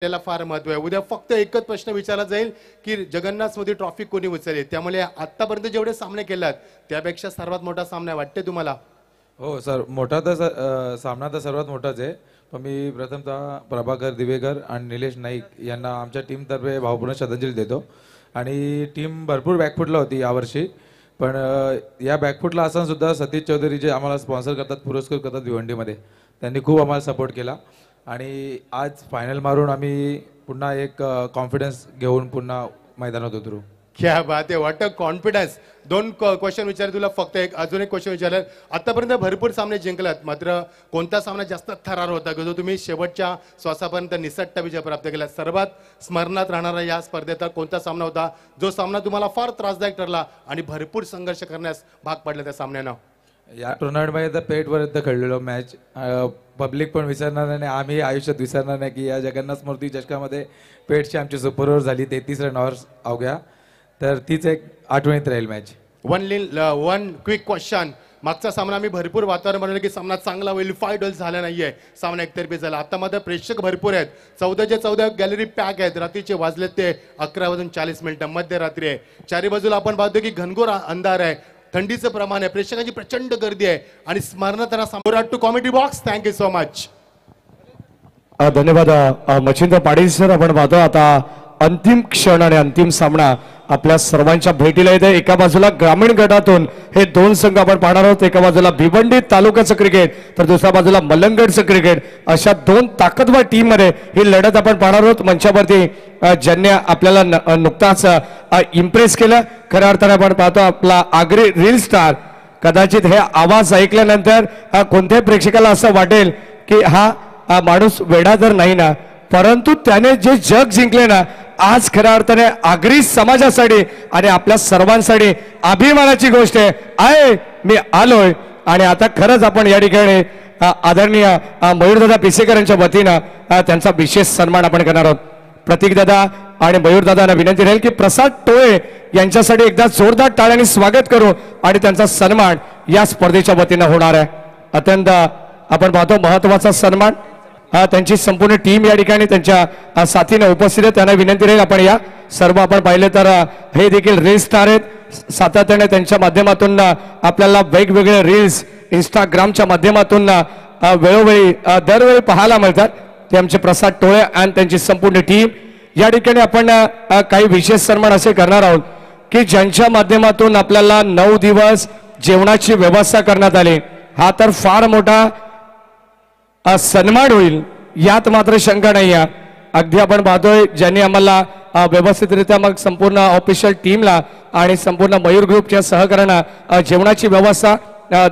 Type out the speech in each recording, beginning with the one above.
त्याला फार महत्व आहे. उद्या फक्त एकच प्रश्न विचारला जाईल की जगन्नाथमध्ये ट्रॉफी कोणी उचलली. त्यामुळे आतापर्यंत जेवढे सामने केलात त्यापेक्षा सर्वात मोठा सामना वाटते तुम्हाला? हो सर, मोठा तर सामना तर सर्वात मोठाच आहे. पण मी प्रथमतः प्रभाकर दिवेकर आणि निलेश नाईक यांना आमच्या टीमतर्फे भावपूर्ण श्रद्धांजली देतो. आणि टीम भरपूर बॅकफुटला होती यावर्षी, पण या बॅकफुटला असताना सुद्धा सतीश चौधरी जे आम्हाला स्पॉन्सर करतात, पुरस्कृत करतात भिवंडीमध्ये, त्यांनी खूप आम्हाला सपोर्ट केला. आणि आज फायनल मारून आम्ही पुन्हा एक कॉन्फिडन्स घेऊन पुन्हा मैदानात उतरू. क्या बात आहे, व्हॉट अ कॉन्फिडन्स. दोन क्वेश्चन विचार तुला, फक्त एक अजून एक क्वेश्चन विचारलं. आतापर्यंत भरपूर सामने जिंकलात, मात्र कोणता सामना जास्त थरार होता जो तुम्ही शेवटच्या श्वासापर्यंत निसटता विजय प्राप्त केला? सर्वात स्मरणात राहणारा या स्पर्धेचा कोणता सामना होता जो सामना तुम्हाला फार त्रासदायक ठरला आणि भरपूर संघर्ष करण्यास भाग पडला त्या सामन्यानं? या टुर्नामेंटमध्ये तर पेटपर्यंत खेळलेलो मॅच, पब्लिक पण विसरणार नाही, आम्ही आयुष्यात विसरणार नाही की या जगन्नाथ मूर्ती चषकामध्ये पेटची आमची सुपर ओव्हर झाली 33 रनावर अवघ्या. तर तीच एक आठवणीत राहील मॅच. One quick question. मागचा सामना आम्ही भरपूर वातावरण बनवलं की सामना चांगला होईल, फाईट होईल, झाला नाहीये, सामना एकतर्फी झाला. आता मात्र प्रेक्षक भरपूर आहेत, 14 गॅलरी पॅक आहेत. रात्रीचे वाजलेत ते 11:40 मध्यरात्री आहे. चारी बाजूला आपण पाहतो की घनघोर अंधार आहे, थंडीचं प्रमाण आहे, प्रेक्षकांची प्रचंड गर्दी आहे आणि स्मरणात राहणार two comedy box. Thank you so much. धन्यवाद मच्छिंद्र पाटील सर. आपण पाहतो आता अंतिम क्षण आणि अंतिम सामना आपल्या सर्वांच्या भेटीला येते. एका बाजूला ग्रामीण गटातून हे दोन संघ आपण पाहणार आहोत. एका बाजूला भिवंडी तालुक्याचं क्रिकेट तर दुसऱ्या बाजूला मलंगडचं क्रिकेट. अशा दोन ताकदवर टीम मध्ये ही लढत आपण पाहणार आहोत. मंचावरती ज्यांनी आपल्याला नुकताच इम्प्रेस केलं, खऱ्या अर्थाने आपण पाहतो आपला आगरी रील स्टार. कदाचित हे आवाज ऐकल्यानंतर कोणत्याही प्रेक्षकाला असं वाटेल की हा माणूस वेडा तर नाही ना, परंतु त्याने जे जग जिंकले ना, आज खऱ्या अर्थाने आगरी समाजासाठी आणि आपल्या सर्वांसाठी अभिमानाची गोष्ट आहे. मी आलोय आणि आता खरंच आपण या ठिकाणी आदरणीय मयूरदादा पिसेकर यांच्या वतीनं त्यांचा विशेष सन्मान आपण करणार आहोत. प्रतीकदादा आणि मयूरदादांना विनंती राहील की प्रसाद टोळे यांच्यासाठी एकदा जोरदार टाळ्यांनी स्वागत करू आणि त्यांचा सन्मान या स्पर्धेच्या वतीनं होणार आहे. अत्यंत आपण पाहतो महत्वाचा सन्मान. त्यांची संपूर्ण टीम या ठिकाणी त्यांच्या साथीने उपस्थित आहे. त्यांना विनंती राहील आपण या सर्व आपण पाहिले तर हे देखील रील स्टार आहेत. सातत्याने त्यांच्या माध्यमातून आपल्याला वेगवेगळे रील्स इंस्टाग्रामच्या माध्यमातून वेळोवेळी दरवेळी पाहायला मिळतात. ते आमचे प्रसाद टोळे आणि त्यांची संपूर्ण टीम. या ठिकाणी आपण काही विशेष सन्मान असे करणार आहोत की ज्यांच्या माध्यमातून आपल्याला 9 दिवस जेवणाची व्यवस्था करण्यात आली. हा तर फार मोठा सन्मान होईल यात मात्र शंका नाही आहे. अगदी आपण पाहतोय ज्यांनी आम्हाला व्यवस्थितरित्या मग संपूर्ण ऑफिशियल टीमला आणि संपूर्ण मयूर ग्रुपच्या सहकार्यानं जेवणाची व्यवस्था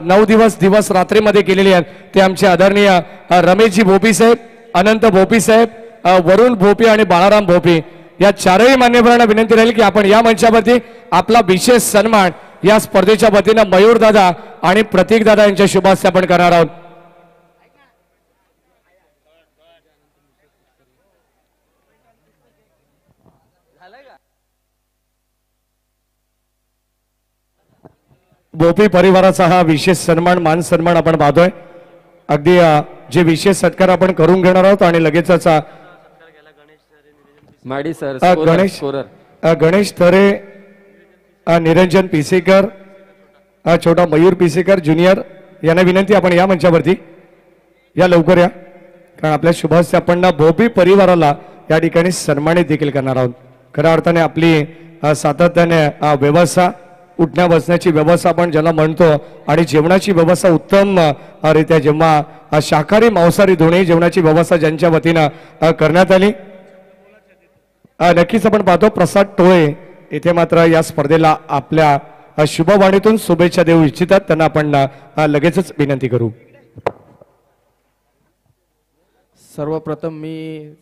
9 दिवस रात्रीमध्ये केलेली आहे. ते आमचे आदरणीय रमेशजी भोपी साहेब, अनंत भोपी साहेब, वरुण भोपी आणि बाळाराम भोपी या चारही मान्यवरांना विनंती राहील की आपण या मंचावरती आपला विशेष सन्मान या स्पर्धेच्या वतीनं मयूर दादा आणि प्रतीक दादा यांच्या शुभास्ते आपण करणार आहोत. भोपी परिवाराचा हा विशेष सन्मान मान सन्मान आपण पाहतोय. अगदी जे विशेष सत्कार आपण करून घेणार आहोत आणि लगेचच गणेश थरे, निरंजन पिसेकर, छोटा मयूर पिसेकर ज्युनियर यांना विनंती आपण या मंचावरती या लवकर या, कारण आपल्या शुभास्ते आपण भोपी परिवाराला या ठिकाणी सन्मानित देखील करणार आहोत. खऱ्या अर्थाने आपली सातत्याने व्यवस्था, उठण्या बसण्याची व्यवस्था आपण ज्याला म्हणतो आणि जेवणाची व्यवस्था उत्तम रित्या जेव्हा शाकाहारी मांसाहारी दोन्ही जेवणाची व्यवस्था ज्यांच्या वतीनं करण्यात आली. नक्कीच आपण पाहतो प्रसाद टोळे इथे मात्र या स्पर्धेला आपल्या शुभवाणीतून शुभेच्छा देऊ इच्छितात. त्यांना आपण लगेचच विनंती करू. सर्वप्रथम मी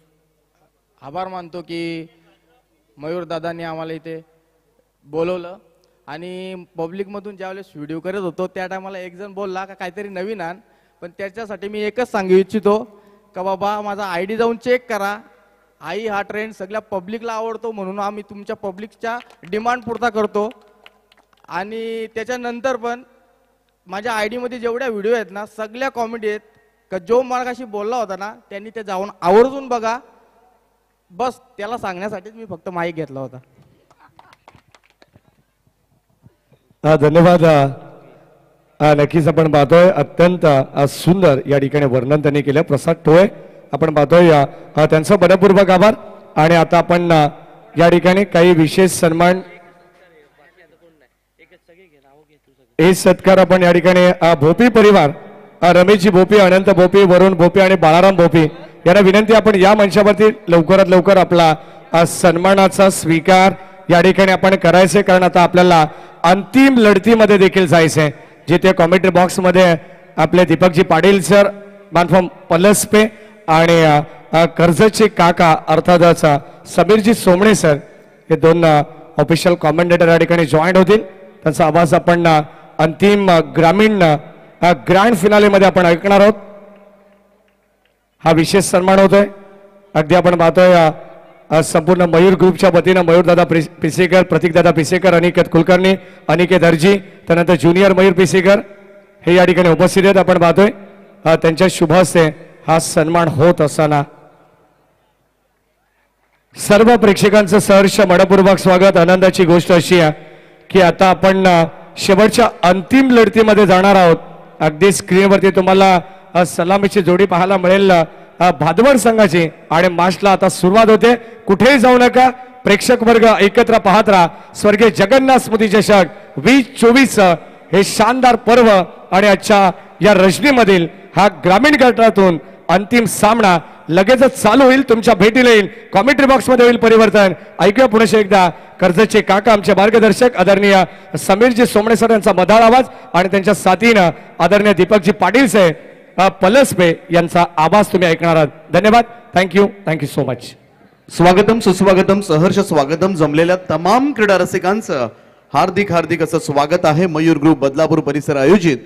आभार मानतो की मयूर दादांनी आम्हाला इथे बोलवलं आणि पब्लिकमधून ज्यावेळेस व्हिडिओ करत होतो त्या टायमाला एक जण बोलला का काहीतरी नवीन आण, पण त्याच्यासाठी मी एकच सांगू इच्छितो का बाबा माझा ID जाऊन चेक करा. आई हा ट्रेंड सगळ्या पब्लिकला आवडतो म्हणून आम्ही तुमच्या पब्लिकच्या डिमांड पुरता करतो. आणि त्याच्यानंतर पण माझ्या ID मध्ये जेवढ्या व्हिडिओ आहेत ना सगळ्या कॉमेडी आहेत का जो मार्गाशी बोलला होता ना त्यांनी ते जाऊन आवर्जून बघा. बस त्याला सांगण्यासाठीच मी फक्त माईक घेतला होता. धन्यवाद. नक्कीच आपण पाहतोय अत्यंत सुंदर या ठिकाणी वर्णन त्यांनी केलं. प्रसाद टोळे आपण पाहतोय त्यांचं मनपूर्वक आभार. आणि आता आपण या ठिकाणी काही विशेष सन्मान हे सत्कार आपण या ठिकाणी भोपी परिवार रमेशजी भोपी, अनंत भोपी, वरुण भोपी आणि बाळाराम भोपी यांना विनंती आपण या मंचावरती लवकरात लवकर आपला सन्मानाचा स्वीकार या ठिकाणी आपण करायचे. कारण आता आपल्याला अंतिम लढतीमध्ये देखील जायचंय, जिथे कॉमेंट्री बॉक्स मध्ये आपले दीपकजी पाटील सर, मानफ्रॉम पलसपे आणि कर्जतचे काका अर्थातच समीरजी सोमणे सर हे दोन ऑफिशियल कॉमेंटेटर या ठिकाणी जॉईन होतील. त्यांचा आवाज आपण अंतिम ग्रामीण ग्रँड फिनाले मध्ये आपण ऐकणार आहोत. हा विशेष सन्मान होतोय. अगदी आपण पाहतोय संपूर्ण मयूर ग्रुपच्या वतीनं मयूरदादा पिसेकर, प्रतीकदादा पिसेकर, अनिकेत कुलकर्णी, अनिकेत अर्जी, त्यानंतर ज्युनियर मयूर पिसेकर हे या ठिकाणी उपस्थित आहेत. आपण पाहतोय त्यांच्या शुभ हस्ते हा सन्मान होत असताना सर्व प्रेक्षकांचं सहर्ष मनपूर्वक स्वागत. आनंदाची गोष्ट अशी आहे की आता आपण शेवटच्या अंतिम लढतीमध्ये जाणार आहोत. अगदी स्क्रीनवरती तुम्हाला सलामीची जोडी पाहायला मिळेल भादवड संघाची. आणि मार्चला आता सुरुवात होते. कुठेही जाऊ नका, प्रेक्षक वर्ग एकत्र पाहत राहा. स्वर्गीय जगन्नाथ स्मृती चषक 2024 हे शानदार पर्व आणि आजच्या या रजनीमधील हा ग्रामीण गटातून अंतिम सामना लगेचच चालू होईल. तुमच्या भेटीला येईल. कॉमेंट्री बॉक्स मध्ये होईल परिवर्तन. ऐकूया पुन्हा एकदा कर्जतचे काका, आमचे मार्गदर्शक आदरणीय समीरजी सोमणे सर यांचा मधाळ आवाज आणि त्यांच्या साथीनं आदरणीय दीपकजी पाटील साहेब पलसपे यांचा आवाज तुम्ही ऐकणार आहात. धन्यवाद. Thank you so much. स्वागतम, सुस्वागतम, सहर्ष स्वागतम. जमलेल्या तमाम क्रीडा रसिकांचं हार्दिक हार्दिक असं स्वागत आहे. मयूर ग्रुप बदलापूर परिसर आयोजित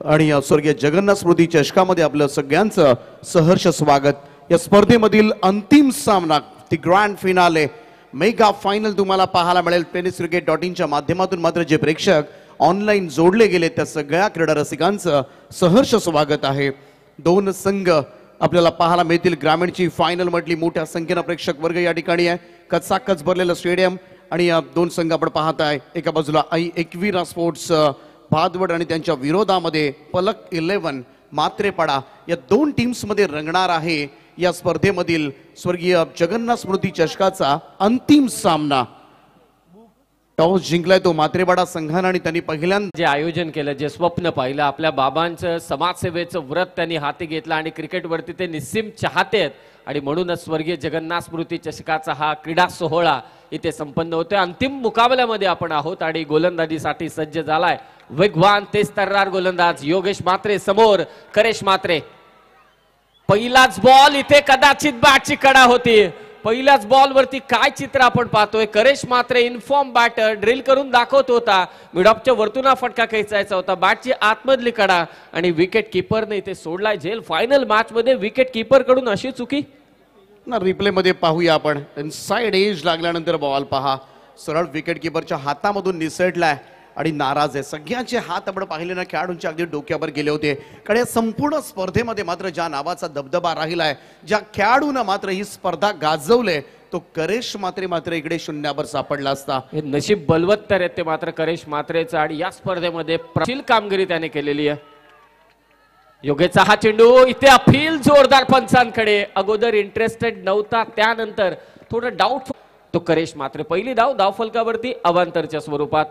आणि स्वर्गीय जगन्नाथ स्मृती चषकामध्ये आपलं सगळ्यांचं सहर्ष स्वागत. या स्पर्धेमधील अंतिम सामना, ती ग्रँड फिनाले, मेगा फायनल तुम्हाला पाहायला मिळेल tenniscricket.in च्या माध्यमातून. मात्र जे प्रेक्षक ऑनलाईन जोडले गेले त्या सगळ्या क्रीडा रसिकांचं सहर्ष स्वागत आहे. दोन संघ आपल्याला पाहायला मिळतील. ग्रामीणची फायनल म्हटली, मोठ्या संख्येनं प्रेक्षक वर्ग या ठिकाणी आहे. कचाकच भरलेलं स्टेडियम आणि या दोन संघ आपण पाहत आहे. एका बाजूला एकविरा स्पोर्ट्स भादवड आणि त्यांच्या विरोधामध्ये पलक 11 मात्रेपाडा या दोन टीम्स मध्ये रंगणार आहे या स्पर्धेमधील स्वर्गीय जगन्नाथ स्मृती चषकाचा अंतिम सामना. टॉस जिंकलाय तो मात्रेपाडा संघानं आणि त्यांनी पहिल्यांदा जे आयोजन केलं, जे स्वप्न पाहिलं, आपल्या बाबांचं समाजसेवेचं व्रत त्यांनी हाती घेतलं आणि क्रिकेटवरती ते निस्सीम चाहते आहेत. आणि म्हणूनच स्वर्गीय जगन्नाथ स्मृती चषकाचा हा क्रीडा सोहळा इथे संपन्न होतोय. अंतिम मुकाबल्यामध्ये आपण आहोत आणि गोलंदाजीसाठी सज्ज झालाय वेगवान तेज तर्रार गोलंदाज योगेश म्हात्रे समोर करेश म्हात्रे. पहिलाच बॉल इथे कदाचित बॅटची कडा होती. पहिल्याच बॉल वरती काय चित्र आपण पाहतोय. करेश म्हात्रे इन्फॉर्म बॅटर ड्रिल करून दाखवत होता. मिडऑफच्या वरतून फटका खेचायचा होता. बॅटची आतमधली कडा आणि विकेट किपरने इथे सोडलाय झेल. फायनल मॅच मध्ये विकेट किपर कडून अशी चुकी ना रिप्ले मध्ये पाहूया आपण. इनसाइड एज लागल्यानंतर बॉल पहा सरळ विकेट किपरच्या हातामधून निसटलाय आणि नाराज आहे. सगळ्यांचे हात आपण पाहिले ना खेळाडूंच्या अगदी डोक्यावर गेले होते. कारण या संपूर्ण स्पर्धेमध्ये मात्र ज्या नावाचा दबदबा राहिलाय, ज्या खेळाडूनं मात्र ही स्पर्धा गाजवले, तो करेश म्हात्रे मात्र इकडे शून्यावर सापडला असता. हे नशीब बलवत्तर आहेत ते मात्र करेश म्हात्रेचं आणि या स्पर्धेमध्ये प्रचिल कामगिरी त्याने केलेली आहे. योगेचा हा चेंडू इथे अपील जोरदार पंचांकडे. अगोदर इंटरेस्टेड नव्हता, त्यानंतर थोडं डाऊट. तो करेश म्हात्रे पहिली धाव फलकावरती अवांतरच्या स्वरूपात.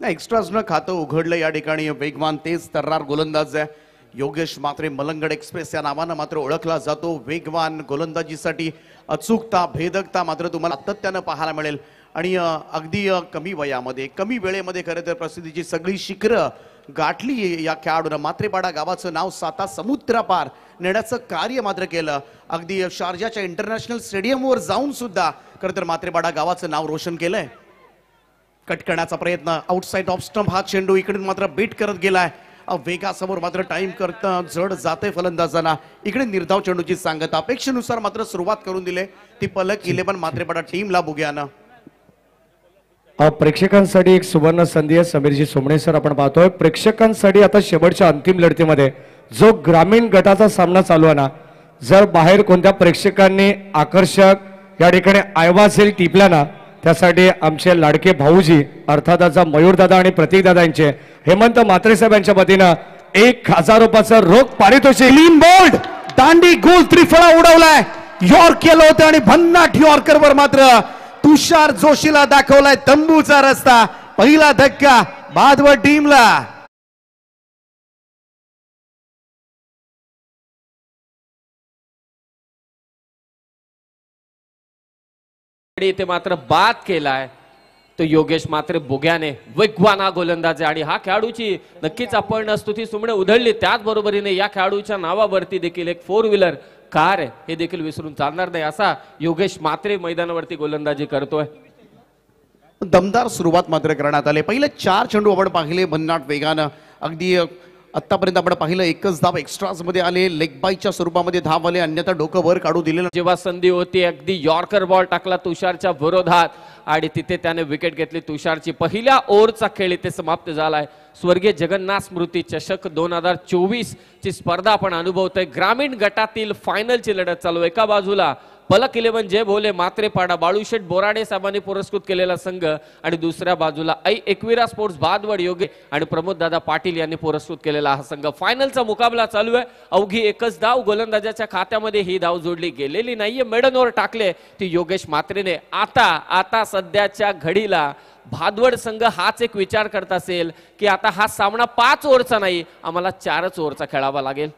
एक्स्ट्राजनं खातं उघडलं या ठिकाणी. वेगवान तेज तर्रार गोलंदाज आहे योगेश म्हात्रे. मलंगड एक्सप्रेस या नावानं मात्र ओळखला जातो. वेगवान गोलंदाजीसाठी अचूकता, भेदकता मात्र तुम्हाला सातत्यानं पाहायला मिळेल. आणि अगदी कमी वयामध्ये, कमी वेळेमध्ये खरं तर प्रसिद्धीची सगळी शिखरं गाठली या खेळाडूनं. मात्रेपाडा गावाचं नाव साता समुद्रापार नेण्याचं कार्य मात्र केलं. अगदी शारजाच्या इंटरनॅशनल स्टेडियमवर जाऊन सुद्धा खरं तर मात्रेपाडा गावाचं नाव रोशन केलंय. कट करण्याचा प्रयत्न, आउटसाइड ऑफ स्टंप हा चेंडू इकडून मात्र बीट करत गेलाय. वेगासमोर मात्र टाइम करता जड जाते फलंदाजांना. इकडे निर्धाव चेंडूची सांगत अपेक्षेनुसार मात्र सुरुवात करून दिले ती पलक 11 मात्रेपाडा टीमला बुग्यानं. प्रेक्षकांसाठी एक सुवर्ण संधी आहे. समीरजी सोमणे सर आपण पाहतोय प्रेक्षकांसाठी आता शेवटच्या अंतिम लढतीमध्ये जो ग्रामीण गटाचा सामना चालू आहे ना, जर बाहेर कोणत्या प्रेक्षकांनी आकर्षक या ठिकाणी आयवासेल टिपला ना त्यासाठी आमचे लाडके भाऊजी अर्थात मयूरदादा आणि प्रतीकदादा यांचे हेमंत म्हात्रे साहेब यांच्या वतीनं 1000 रुपयाचं रोख पारितोषिक. क्लीन बोल्ड दांडी गोल त्रिफळा उडवलाय. यॉर्क केलं होतं आणि भन्नाट यॉर्कर वर मात्र तुषार जोशीला दाखवलाय तंबूचा रस्ता. पहिला धक्का भादवड टीमला. इथे मात्र बाद केलाय तो योगेश मात्र बोग्याने. वेगवाना गोलंदाज आहे आणि हा खेळाडूची नक्कीच आपण स्तुती सुमणे उधळली. त्याच बरोबरीने या खेळाडूच्या नावावरती देखील एक 4 व्हीलर कार आहे हे देखील विसरून चालणार नाही असा योगेश मात्रे मैदानावरती गोलंदाजी करतोय. दमदार सुरुवात मात्र करण्यात आले. पहिले 4 चेंडू आपण पाहिले भन्नाट वेगानं. अगदी आतापर्यंत आपण पाहिलं एकच धाव एक्स्ट्राज मध्ये आले. लेग बायच्या स्वरूपामध्ये धाव आले. अन्यथा डोकं वर काढू दिलेलं. जेव्हा संधी होती अगदी यॉर्कर बॉल टाकला तुषारच्या विरोधात आणि तिथे त्याने विकेट घेतली तुषारची. पहिल्या ओव्हरचा खेळ इथे समाप्त झालाय. स्वर्गीय जगन्नाथ स्मृती चषक 2024 ची स्पर्धा आपण अनुभवतोय. ग्रामीण गटातील फायनलची लढत चालू. एका बाजूला पलक 11 जे भोले मात्रेपाडा बाळूशेठ बोराडे साहेबांनी पुरस्कृत केलेला संघ आणि दुसऱ्या बाजूला एकविरा स्पोर्ट्स भादवड योगे आणि प्रमोद दादा पाटील यांनी पुरस्कृत केलेला हा संघ. फायनलचा मुकाबला चालू आहे. अवघी एकच धाव गोलंदाजाच्या खात्यामध्ये ही धाव जोडली गेलेली नाहीये. मेडनवर टाकले ती योगेश मात्रेने. आता सध्याच्या घडीला भादवड संघ हाच एक विचार करत असेल की आता हा सामना 5 ओव्हरचा नाही आम्हाला 4च ओव्हरचा खेळावा लागेल.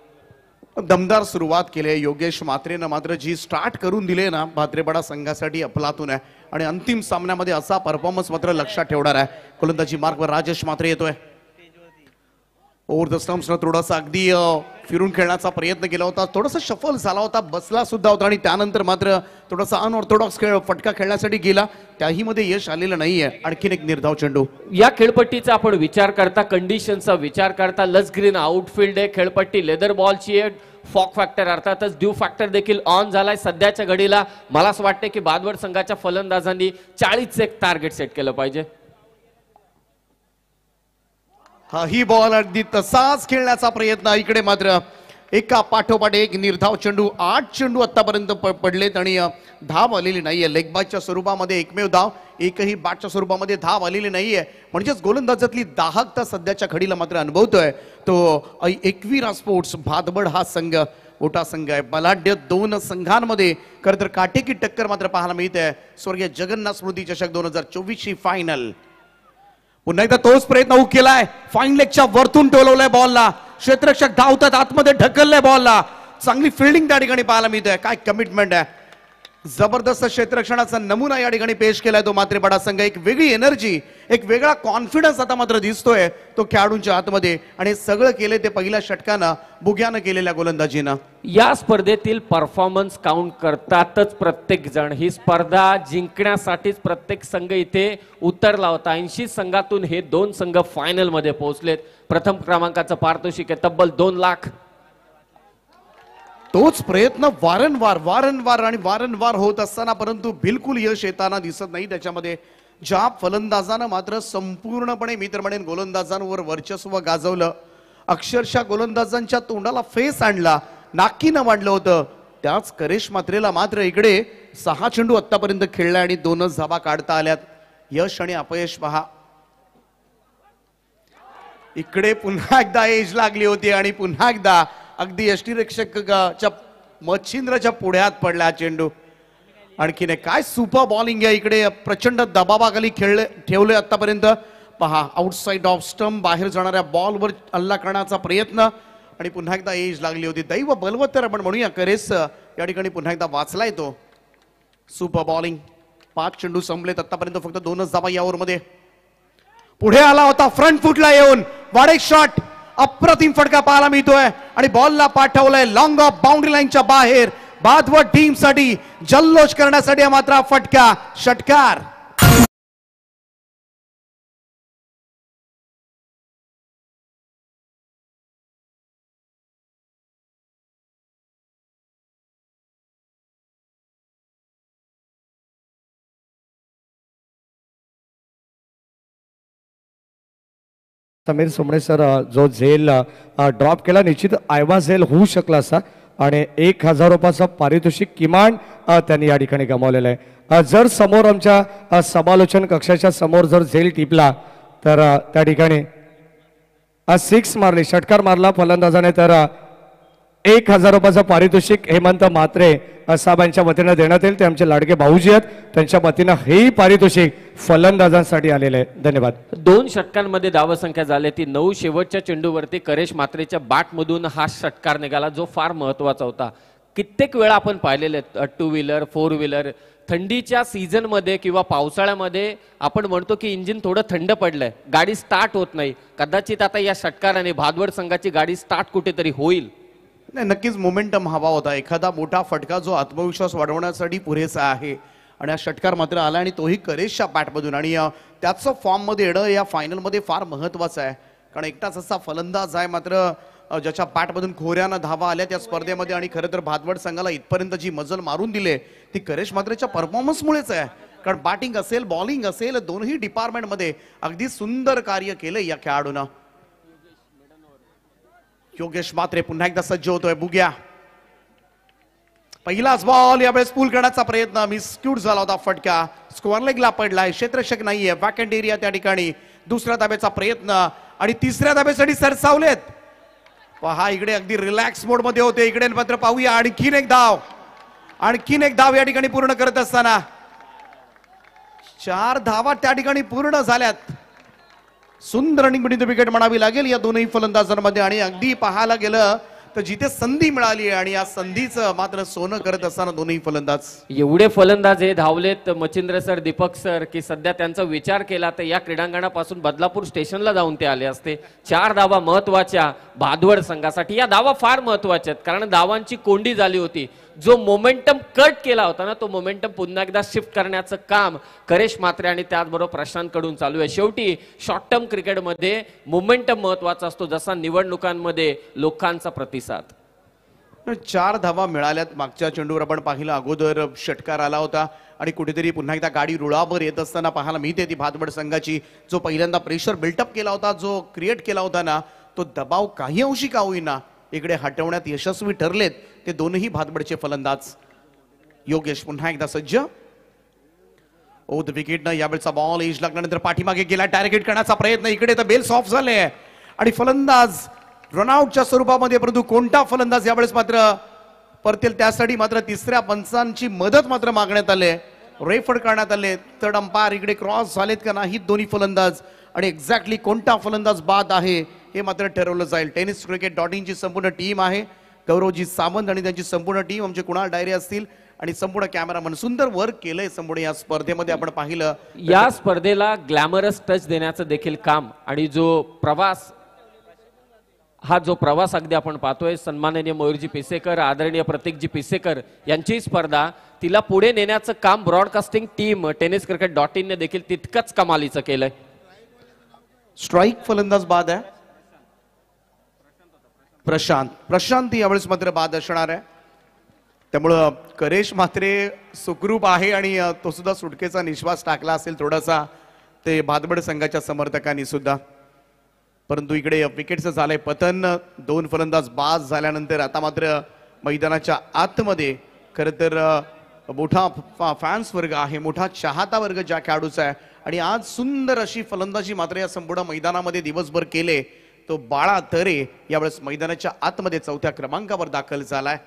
दमदार सुरुवात केली योगेश मात्रेनं. मात्र जी स्टार्ट करून दिले ना भाद्रेपाडा संघासाठी अफलातून आहे आणि अंतिम सामन्यामध्ये असा परफॉर्मन्स मात्र लक्षात ठेवणार आहे. गोलंदाजी मार्कवर राजेश मात्रे येतोय. ओव्हर द स्टंप्सनं थोडासा अगदी फिरून खेळण्याचा प्रयत्न केला होता. थोडासा शफल झाला होता. बसला सुद्धा होता आणि त्यानंतर मात्र थोडासा अनऑर्थोडॉक्स खेळ फटका खेळण्यासाठी गेला. त्याही मध्ये यश आलेलं नाहीये. आणखीन एक निर्धाव चेंडू. या खेळपट्टीचा आपण विचार करता कंडिशनचा विचार करता लस ग्रीन आउटफील्ड आहे. खेळपट्टी लेदर बॉलची आहे. फॉक फॅक्टर अर्थातच ड्यू फॅक्टर देखील ऑन झालाय. सध्याच्या घडीला मला असं वाटतं की भादवड संघाच्या फलंदाजांनी 40 एक टार्गेट सेट केलं पाहिजे. ही बॉल अगदी तसाच खेळण्याचा प्रयत्न. इकडे मात्र एका पाठोपाठ एक निर्धाव चेंडू. 8 चेंडू आतापर्यंत पडलेत आणि धाव आलेली नाहीये. लेग बायच्या स्वरूपामध्ये एकमेव धाव. एकही बॅटच्या स्वरूपामध्ये धाव आलेली नाहीये. म्हणजेच गोलंदाजातली दाहकता सध्याच्या घडीला मात्र अनुभवतोय तो एकविरा स्पोर्ट्स भादवड हा संघ. मोठा संघ आहे. बलाढ्य 2 संघांमध्ये खरं तर काटेकी टक्कर मात्र पाहायला मिळते. स्वर्गीय जगन्नाथ स्मृती चषक 2024 ची फायनल. पुन्हा एकदा तोच प्रयत्न केलाय. फाईन लेगच्या वरतून टोलवलाय बॉलला. क्षेत्ररक्षक धावतात आतमध्ये ढकललाय बॉलला. चांगली फिल्डिंग त्या ठिकाणी पाहायला मिळते. काय कमिटमेंट आहे. जबरदस्त क्षेत्ररक्षणाचा नमुना या ठिकाणी पेश केलाय तो मात्रेपाडा संघ. एक वेगळी एनर्जी एक वेगळा कॉन्फिडन्स आता मात्र दिसतोय तो खेळाडूंच्या आतमध्ये. आणि सगळं केले ते पहिल्या षटकानं बुग्यानं केलेल्या गोलंदाजीनं. या स्पर्धेतील परफॉर्मन्स काउंट करतातच प्रत्येक जण. ही स्पर्धा जिंकण्यासाठीच प्रत्येक संघ इथे उतरला होता. 80 संघातून हे 2 संघ फायनल मध्ये पोहोचलेत. प्रथम क्रमांकाचं पारितोषिक आहे तब्बल 2 लाख. तोच प्रयत्न वारंवार होत असताना परंतु बिलकुल यश येताना दिसत नाही त्याच्यामध्ये. ज्या फलंदाजानं मात्र संपूर्णपणे मी तर म्हणेन गोलंदाजांवर वर्चस्व गाजवलं. अक्षरशः गोलंदाजांच्या तोंडाला फेस आणला. नाकीनं वाढलं होतं. त्याच करेश मात्रेला मात्र इकडे 6 चेंडू आतापर्यंत खेळला आणि 2च धावा काढता आल्यात. यश आणि अपयश पहा. इकडे पुन्हा एकदा एज लागली होती आणि पुन्हा एकदा अगदी यष्टीरक्षकाच्या मच्छिंद्रच्या पुढ्यात पडला चेंडू. आणखीन काय सुपर बॉलिंग आहे. इकडे प्रचंड दबावाखाली ठेवले आतापर्यंत. पहा आउटसाइड ऑफ स्टंप बाहेर जाणाऱ्या बॉलवर हल्ला करण्याचा प्रयत्न आणि पुन्हा एकदा एज लागली होती. दैव बलवत्तर आपण म्हणूया. करेस या ठिकाणी पुन्हा एकदा वाचलाय तो. Super bowling. 5 चेंडू संपलेत आतापर्यंत. फक्त 2च धावा या ओव्हरमध्ये. पुढे आला होता फ्रंट फुटला येऊन. वाडेक शॉट. अप्रतिम फटका पाहायला मिळतोय आणि बॉलला पाठवलंय लॉंग ऑफ बाउंड्री लाईनच्या बाहेर. भादवड टीम साठी जल्लोष करण्यासाठी मात्र फटका. षटकार. समीर सुमणे सर जो झेल ड्रॉप केला निश्चित आयवा झेल होऊ शकला असता आणि 1,000 रुपयाचं पारितोषिक किमान त्यांनी या ठिकाणी गमावलेलं आहे. जर समोर आमच्या समालोचन कक्षाच्या समोर जर झेल टिपला तर त्या ठिकाणी 6 मारली, षटकार मारला फलंदाजाने, तर 1,000 रुपयाचं पारितोषिक हेमंत म्हात्रे साहेबांच्या वतीनं देण्यात येईल. ते आमचे लाडके भाऊजी आहेत, त्यांच्या वतीनं हेही पारितोषिक फलंदाजांसाठी आलेले आहे. धन्यवाद. 2 षटकांमध्ये धावसंख्या झाली ती 9. शेवटच्या चेंडूवरती करेश म्हात्रेच्या बॅटमधून हा षटकार निघाला जो फार महत्वाचा होता. कित्येक वेळा आपण पाहिलेले 2 व्हीलर 4 व्हीलर थंडीच्या सीझन मध्ये किंवा पावसाळ्यामध्ये आपण म्हणतो की इंजिन थोडं थंड पडलंय, गाडी स्टार्ट होत नाही. कदाचित आता या षटकाराने भादवड संघाची गाडी स्टार्ट कुठेतरी होईल. नाही, नक्कीच मोमेंटम हवा होता, एखादा मोठा फटका जो आत्मविश्वास वाढवण्यासाठी पुरेसा आहे. आणि हा षटकार मात्र आला आणि तोही करेशच्या बॅटमधून. आणि त्याचं फॉर्ममध्ये येणं या फायनलमध्ये फार महत्त्वाचं आहे, कारण एकटाच असा फलंदाज आहे मात्र ज्याच्या बॅटमधून खोऱ्यानं धावा आल्या त्या स्पर्धेमध्ये. आणि खरं तर भादवड संघाला इथपर्यंत जी मजल मारून दिले ती करेश मात्रेच्या परफॉर्मन्समुळेच आहे, कारण बॅटिंग असेल बॉलिंग असेल दोन्ही डिपार्टमेंटमध्ये अगदी सुंदर कार्य केलं या खेळाडूनं. योगेश म्हात्रे पुन्हा एकदा सज्ज होतोय. बुग्या पहिलाच बॉल यावेळेस पूल करण्याचा प्रयत्न मिसक्यूट झाला होता, फटका स्क्वेअर लेगला पडलाय, क्षेत्ररक्षक नाहीये, वॅकंट एरिया त्या ठिकाणी. दुसऱ्या धाब्याचा प्रयत्न आणि तिसऱ्या धाब्यासाठी सरसावलेत. पहा इकडे अगदी रिलॅक्स मोड मध्ये होते, इकडे मात्र पाहूया आणखीन एक धाव या ठिकाणी पूर्ण करत असताना 4 धावा त्या ठिकाणी पूर्ण झाल्यात. सुंदर रनिंग बिटवीन द विकेट म्हणावी लागेल या दोनही फलंदाजांमध्ये. आणि अगदी पाहायला गेलं तर जिथे संधी मिळाली आणि या संधीचं मात्र सोनं करत असताना दोन्ही फलंदाज. एवढे फलंदाज हे धावलेत मच्छिंद्र सर दीपक सर की सध्या त्यांचा विचार केला तर या क्रीडांगणापासून बदलापूर स्टेशनला जाऊन ते आले असते. 4 धावा महत्वाच्या भादवड संघासाठी. या धावा फार महत्वाच्या आहेत कारण धावांची कोंडी झाली होती. जो मोमेंटम कट केला होता ना तो मोमेंटम पुन्हा एकदा शिफ्ट करण्याचं काम करेश म्हात्रे आणि त्याचबरोबर प्रशांत कडून चालू आहे. शेवटी शॉर्ट टर्म क्रिकेटमध्ये मोमेंटम महत्वाचा असतो जसा निवडणुकांमध्ये लोकांचा प्रतिसाद. 4 धावा मिळाल्यात. मागच्या चेंडूवर आपण पाहिलं अगोदर षटकार आला होता आणि कुठेतरी पुन्हा एकदा गाडी रुळावर येत असताना पाहायला मिळते ती भादवड संघाची. जो पहिल्यांदा प्रेशर बिल्टअप केला होता, जो क्रिएट केला होता ना, तो दबाव काही अंशी का होईना इकडे हटवण्यात यशस्वी ठरलेत ते दोनही भादवडचे फलंदाज. योगेश पुन्हा एकदा सज्ज. ओ द विकेटनं यावेळचा बॉल एज लागल्यानंतर पाठीमागे गेला, टार्गेट करण्याचा प्रयत्न. इकडे तर बेल ऑफ झाले आणि फलंदाज रनआउटच्या स्वरूपामध्ये, परंतु कोणता फलंदाज यावेळेस मात्र परतेल त्यासाठी मात्र तिसऱ्या पंचांची मदत मात्र मागण्यात आले, रेफर करण्यात आले. थर्ड अंपायर इकडे क्रॉस झालेत का नाहीत दोन्ही फलंदाज आणि एक्झॅक्टली कोणता फलंदाज बाद आहे हे मात्र ठरवलं जाईल. tenniscricket.in ची संपूर्ण टीम आहे, गौरवजी सावंत आणि त्यांची संपूर्ण टीम, आमचे कुणाल डायरे असतील आणि संपूर्ण कॅमेरामन. सुंदर वर्क केलंय संपूर्ण या स्पर्धेमध्ये. आपण पाहिलं या स्पर्धेला ग्लॅमरस टच देण्याचं देखील काम आणि जो प्रवास अगदी आपण पाहतोय सन्माननीय मयूरजी पिसेकर, आदरणीय प्रतीकजी पिसेकर यांची स्पर्धा तिला पुढे नेण्याचं काम ब्रॉडकास्टिंग टीम tenniscricket.in ने देखील तितकंच कमालीचं केलंय. स्ट्राईक फलंदाज बाद आहे प्रशांत यावेळेस मात्र बाद असणार आहे. त्यामुळं करेश म्हात्रे सुखरूप आहे आणि तो सुद्धा सुटकेचा निश्वास टाकला असेल थोडासा ते भादवड संघाच्या समर्थकांनी सुद्धा. परंतु इकडे विकेटचं झालंय पतन. 2 फलंदाज बाद झाल्यानंतर आता मात्र मैदानाच्या आतमध्ये खरं तर मोठा फॅन्स वर्ग आहे, मोठा चाहता वर्ग ज्या खेळाडूचा आहे. आणि आज सुंदर अशी फलंदाजी मात्र या संपूर्ण मैदानामध्ये दिवसभर केले तो बाळा तरे यावेळेस मैदानाच्या आतमध्ये 4थ्या क्रमांकावर दाखल झालाय.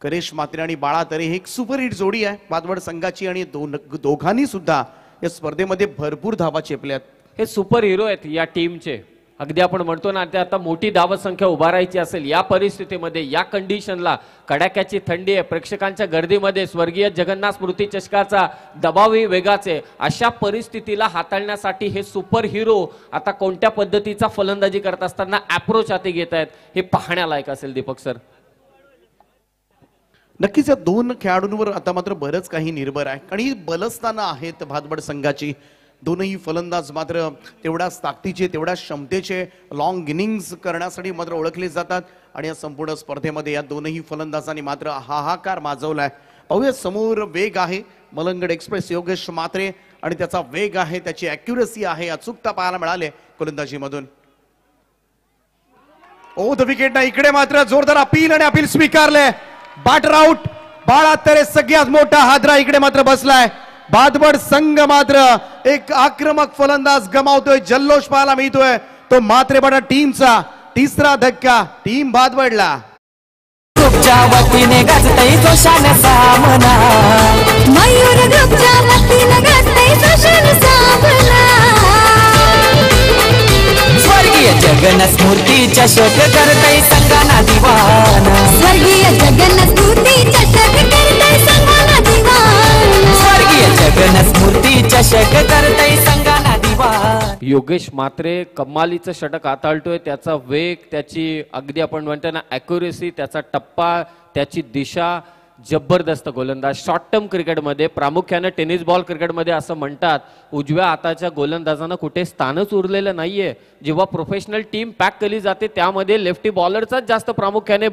करेश म्हात्रे आणि बाळा तरे ही एक सुपरहिट जोडी आहे भादवड संघाची आणि दोघांनी सुद्धा या स्पर्धेमध्ये भरपूर धावा चेपल्यात. हे सुपर हिरो आहेत या टीमचे. अगदी आपण म्हणतो ना ते आता मोठी धावसंख्या उभारायची असेल या परिस्थितीमध्ये, या कंडिशनला, कडाक्याची थंडी आहे, प्रेक्षकांच्या गर्दीमध्ये स्वर्गीय जगन्नाथ स्मृती चषकाचा दबावही वेगाचे, अशा परिस्थितीला हाताळण्यासाठी हे सुपर हिरो आता कोणत्या पद्धतीचा फलंदाजी करत असताना अप्रोच हाती घेत आहेत हे पाहण्यालायक असेल. दीपक सर नक्कीच या 2 खेळाडूंवर आता मात्र बरंच काही निर्भर आहे आणि बलस्थानं आहेत भादवड संघाची. दोनही फलंदाज मात्र तेवढ्याच ताकदीचे तेवढ्याच क्षमतेचे लॉंग इनिंग्स करण्यासाठी मात्र ओळखले जातात आणि या संपूर्ण स्पर्धेमध्ये या दोनही फलंदाजांनी मात्र हाहाकार माजवलाय. पाहूया समोर वेग आहे मलंगड एक्सप्रेस योगेश म्हात्रे आणि त्याचा वेग आहे, त्याची अॅक्युरसी आहे, अचूकता पाहायला मिळाले गोलंदाजीमधून. ओ द विकेट ना इकडे मात्र जोरदार अपील आणि अपील स्वीकारले. Batter out. बाळा तरे सगळ्यात मोठा हादरा इकडे मात्र बसलाय. भादवड संघ मात्र एक आक्रमक फलंदाज गमावतोय. जल्लोष पाहायला मिळतोय. तो मात्रेपाडा टीमचा तिसरा धक्का टीम भादवडला. ग्रुपच्या वतीने गाजतय जोशाने सामना. मयूर ग्रुपच्या वतीने गाजतय जोशाने सामना. स्वर्गीय जगन्नाथ स्मृती चषक करतय संघाना दिवाना. स्वर्गीय जगन्नाथ स्मृती चषक करतय संघाना दिवाना. स्वर्गीय जगन्नाथ स्मृती चषक करतय संघाना दिवाना. योगेश मात्रे कमालीचं षटक हाताळतोय. त्याचा वेग, त्याची अगदी आपण म्हणतो ना ॲक्युरेसी, त्याचा टप्पा, त्याची दिशा, जबरदस्त गोलंदाज. शॉर्ट टर्म क्रिकेटमध्ये, प्रामुख्याने टेनिस बॉल क्रिकेटमध्ये असं म्हणतात उजव्या हाताच्या गोलंदाजांना कुठे स्थानच उरलेलं नाहीये. जेव्हा प्रोफेशनल टीम पॅक केली जाते त्यामध्ये लेफ्टी बॉलरचाच जास्त प्रामुख्याने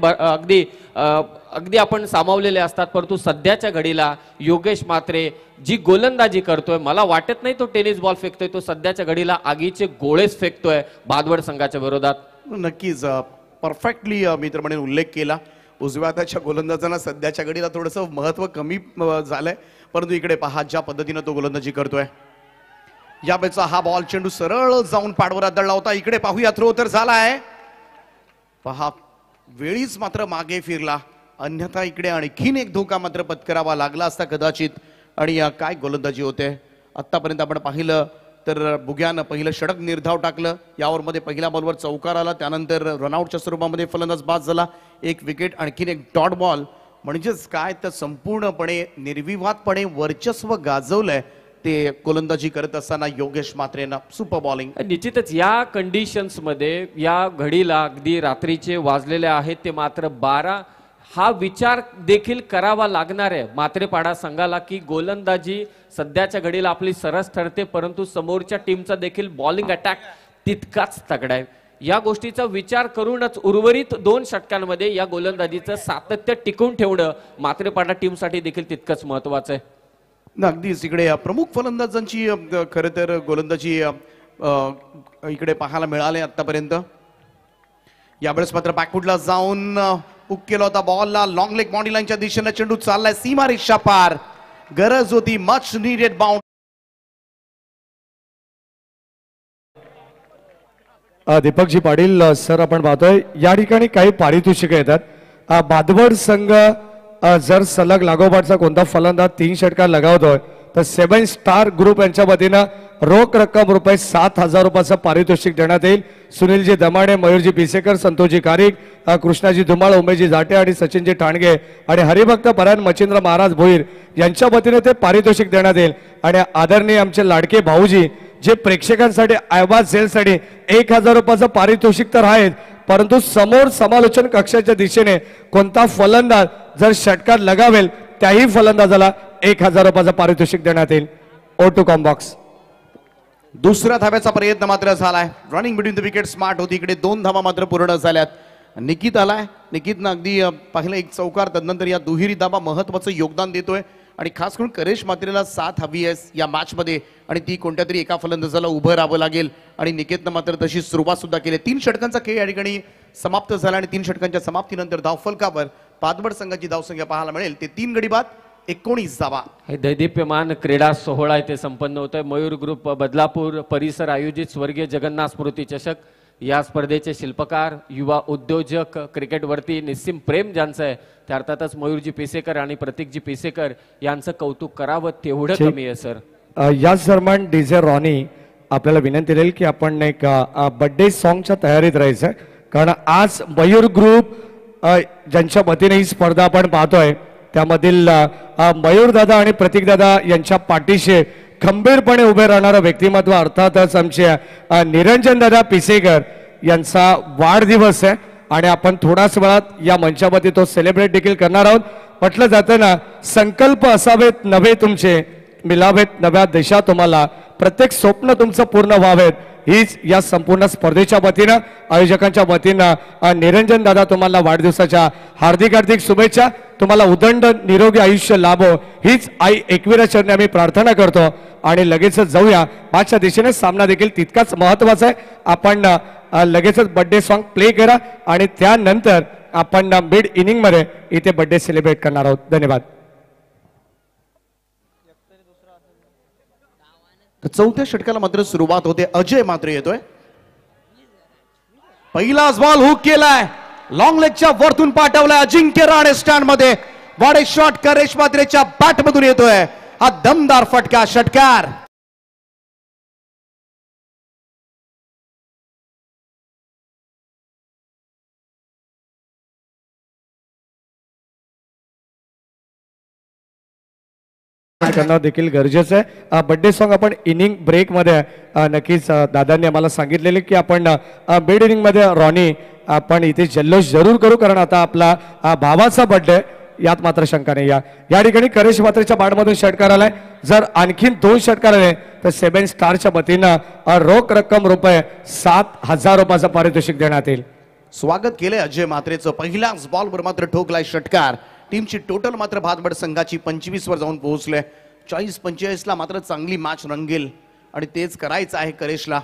अगदी आपण सामावलेले असतात. परंतु सध्याच्या घडीला योगेश मात्रे जी गोलंदाजी करतोय, मला वाटत नाही तो टेनिस बॉल फेकतोय. तो सध्याच्या घडीला आगीचे गोळेच फेकतोय भादवड संघाच्या विरोधात. नक्कीच परफेक्टली मित्र म्हणून उल्लेख केला. उजव्या हाताच्या गोलंदाजांना सध्याच्या घडीला थोडंसं महत्व कमी झालंय. परंतु इकडे पहा ज्या पद्धतीनं तो गोलंदाजी करतोय. यावेळेचा हा बॉल चेंडू सरळ जाऊन पाडवर आदळला होता. इकडे पाहूया थ्रो तर झालाय. पहा वेळीच मात्र मागे फिरला. अन्यथा इकडे आणखीन एक धोका मात्र पत्करावा लागला असता कदाचित. आणि काय गोलंदाजी होते. आतापर्यंत आपण पाहिलं तर बुग्यानं पहिलं षटक निर्धाव टाकलं. यावर मध्ये पहिल्या बॉलवर चौकार आला. त्यानंतर रनआउटच्या स्वरूपामध्ये फलंदाज बाद झाला. एक विकेट आणखीन एक डॉट बॉल. म्हणजेच काय तर संपूर्णपणे निर्विवादपणे वर्चस्व गाजवलंय ते गोलंदाजी करत असताना योगेश मात्रेनं. Super bowling. निश्चितच या कंडिशन्स मध्ये या घडीला अगदी रात्रीचे वाजलेले आहेत ते मात्र 12. हा विचार देखील करावा लागणार आहे मात्रेपाडा संघाला की गोलंदाजी सध्याच्या घडीला आपली सरस ठरते, परंतु समोरच्या टीमचा देखील बॉलिंग अटॅक तितकाच तगडा आहे. या गोष्टीचा विचार करूनच उर्वरित 2 षटकांमध्ये या गोलंदाजीचं सातत्य टिकून ठेवणं मात्रेपाडा टीमसाठी देखील तितकंच महत्वाचं आहे. अगदीच इकडे प्रमुख फलंदाजांची खरं तर गोलंदाजी इकडे पाहायला मिळाले आतापर्यंत. यावेळेस मात्र बॅकफुटला जाऊन हुक केला होता बॉलला. लॉंग लेग बाउंड्री लाईनच्या दिशेने चेंडू चाललाय सीमा रेषा पार. गरज होती much needed bound. Deepakji Patil sir, आपण पाहतोय या ठिकाणी काही पारितोषिकं येतात. भादवड संघ जर सलग लागोपाठचा कोणता फलंदाज 3 षटकार लगावतोय तर 7 स्टार ग्रुप यांच्या वतीनं रोख रक्कम रुपये 7,000 रुपयाचं पारितोषिक देण्यात येईल. सुनीलजी दमाणे, मयूरजी पिसेकर, संतोषजी कारिक, कृष्णाजी धुमाळ, उमेशजी जाटे आणि सचिनजी ठाणगे आणि हरिभक्त परायण मच्छिंद्र महाराज भोईर यांच्या वतीने ते पारितोषिक देण्यात येईल. आणि आदरणीय आमचे लाडके भाऊजी जे प्रेक्षकांसाठी आवाज सेलसाठी 1,000 रुपयाचं पारितोषिक तर आहेत, परंतु समोर समालोचन कक्षाच्या दिशेने कोणता फलंदाज जर षटकार लगावेल त्याही फलंदाजाला 1,000 रुपयाचं पारितोषिक देण्यात येईल. O two com box. दुसऱ्या धाव्याचा प्रयत्न मात्र झालाय. Running between the wicket smart होती. इकडे 2 धावा मात्र पूर्ण झाल्यात. निकित आलाय. निकितनं अगदी पाहिलं एक चौकार. तदनंतर या दुहेरी धावा महत्वाचं योगदान देतोय. आणि खास करून करेश मात्रेला 7 हवी आहे या मॅच मध्ये आणि ती कोणत्या तरी एका फलंदाजाला उभं राहावं लागेल. आणि निकेतनं मात्र तशी सुरुवात सुद्धा केली. 3 षटकांचा खेळ या ठिकाणी समाप्त झाला आणि 3 षटकांच्या समाप्तीनंतर धावफलकावर भादवड संघाची धावसंख्या पाहायला मिळेल ते 3 गडी बाद 19 धावा. हे दैदिप्यमान क्रीडा सोहळा इथे संपन्न होतोय. मयूर ग्रुप बदलापूर परिसर आयोजित स्वर्गीय जगन्नाथ स्मृती चषक. या स्पर्धेचे शिल्पकार, युवा उद्योजक, क्रिकेटवरती निस्सीम प्रेम ज्यांचं आहे ते अर्थातच मयूरजी पिसेकर आणि प्रतीकजी पिसेकर यांचं कौतुक करावं तेवढं कमी आहे सर. याच दरम्यान डीजे रॉनी आपल्याला विनंती राहील की आपण एक बर्थडे सॉन्गच्या तयारीत राहायचं आहे. कारण आज मयूर ग्रुप ज्यांच्या वतीने ही स्पर्धा आपण पाहतोय त्यामधील मयूर दादा आणि प्रतीक दादा यांच्या पाठीशी खंबीरपणे उभे राहणारं व्यक्तिमत्व अर्थातच आमचे निरंजन दादा पिसेकर यांचा वाढदिवस आहे आणि आपण थोड्याच वेळात या मंचावरती तो सेलिब्रेट देखील करणार आहोत. म्हटलं जातं ना, संकल्प असावेत नवे तुमचे, मिळावेत नव्या दिशा तुम्हाला, प्रत्येक स्वप्न तुमचं पूर्ण व्हावेत हीच या संपूर्ण स्पर्धेच्या वतीनं आयोजकांच्या वतीनं निरंजन दादा तुम्हाला वाढदिवसाच्या हार्दिक हार्दिक शुभेच्छा. तुम्हाला उदंड निरोगी आयुष्य लाभो हीच आई एकविरा चरणी आम्ही प्रार्थना करतो. आणि लगेचच जाऊया मागच्या दिशेने सामना देखील तितकाच महत्वाचा आहे. आपण लगेचच बर्थडे सॉन्ग प्ले करा आणि त्यानंतर आपण मिड इनिंग मध्ये इथे बर्थडे सेलिब्रेट करणार आहोत. धन्यवाद. चौथ्या षटकाला मात्र सुरुवात होते. अजय मात्रे येतोय. पहिलाच बॉल हुक केलाय, लॉंग लेगच्या वरतून पाठवलाय अजिंक्य राणे स्टँड मध्ये. बॉडी शॉट करेश मात्रेच्या बॅट मधून येतोय. हा दमदार फटका षटकार. करणं देखील गरजेचं आहे. बर्थडे सॉन्ग आपण इनिंग ब्रेक मध्ये नक्कीच दादांनी आम्हाला सांगितलेले की आपण मिड इनिंग मध्ये रॉनी आपण इथे जल्लोष जरूर करू, कारण आता आपला भावाचा बर्थडे, यात मात्र शंका नाही. या ठिकाणी करेश मात्रेच्या बाडमधून षटकार आलाय. जर आणखीन 2 षटकार आले तर 7 स्टारच्या वतीनं रोख रक्कम रुपये 7,000 रुपयाचं पारितोषिक देण्यात येईल. स्वागत केलंय अजय मात्रेचं. पहिल्याच बॉलवर मात्र ठोकलाय षटकार. टीमची टोटल मात्र भातबड संघाची 25 वर जाऊन पोहोचले. 40-45 ला मात्र चांगली मॅच रंगेल आणि तेच करायचं आहे करेशला.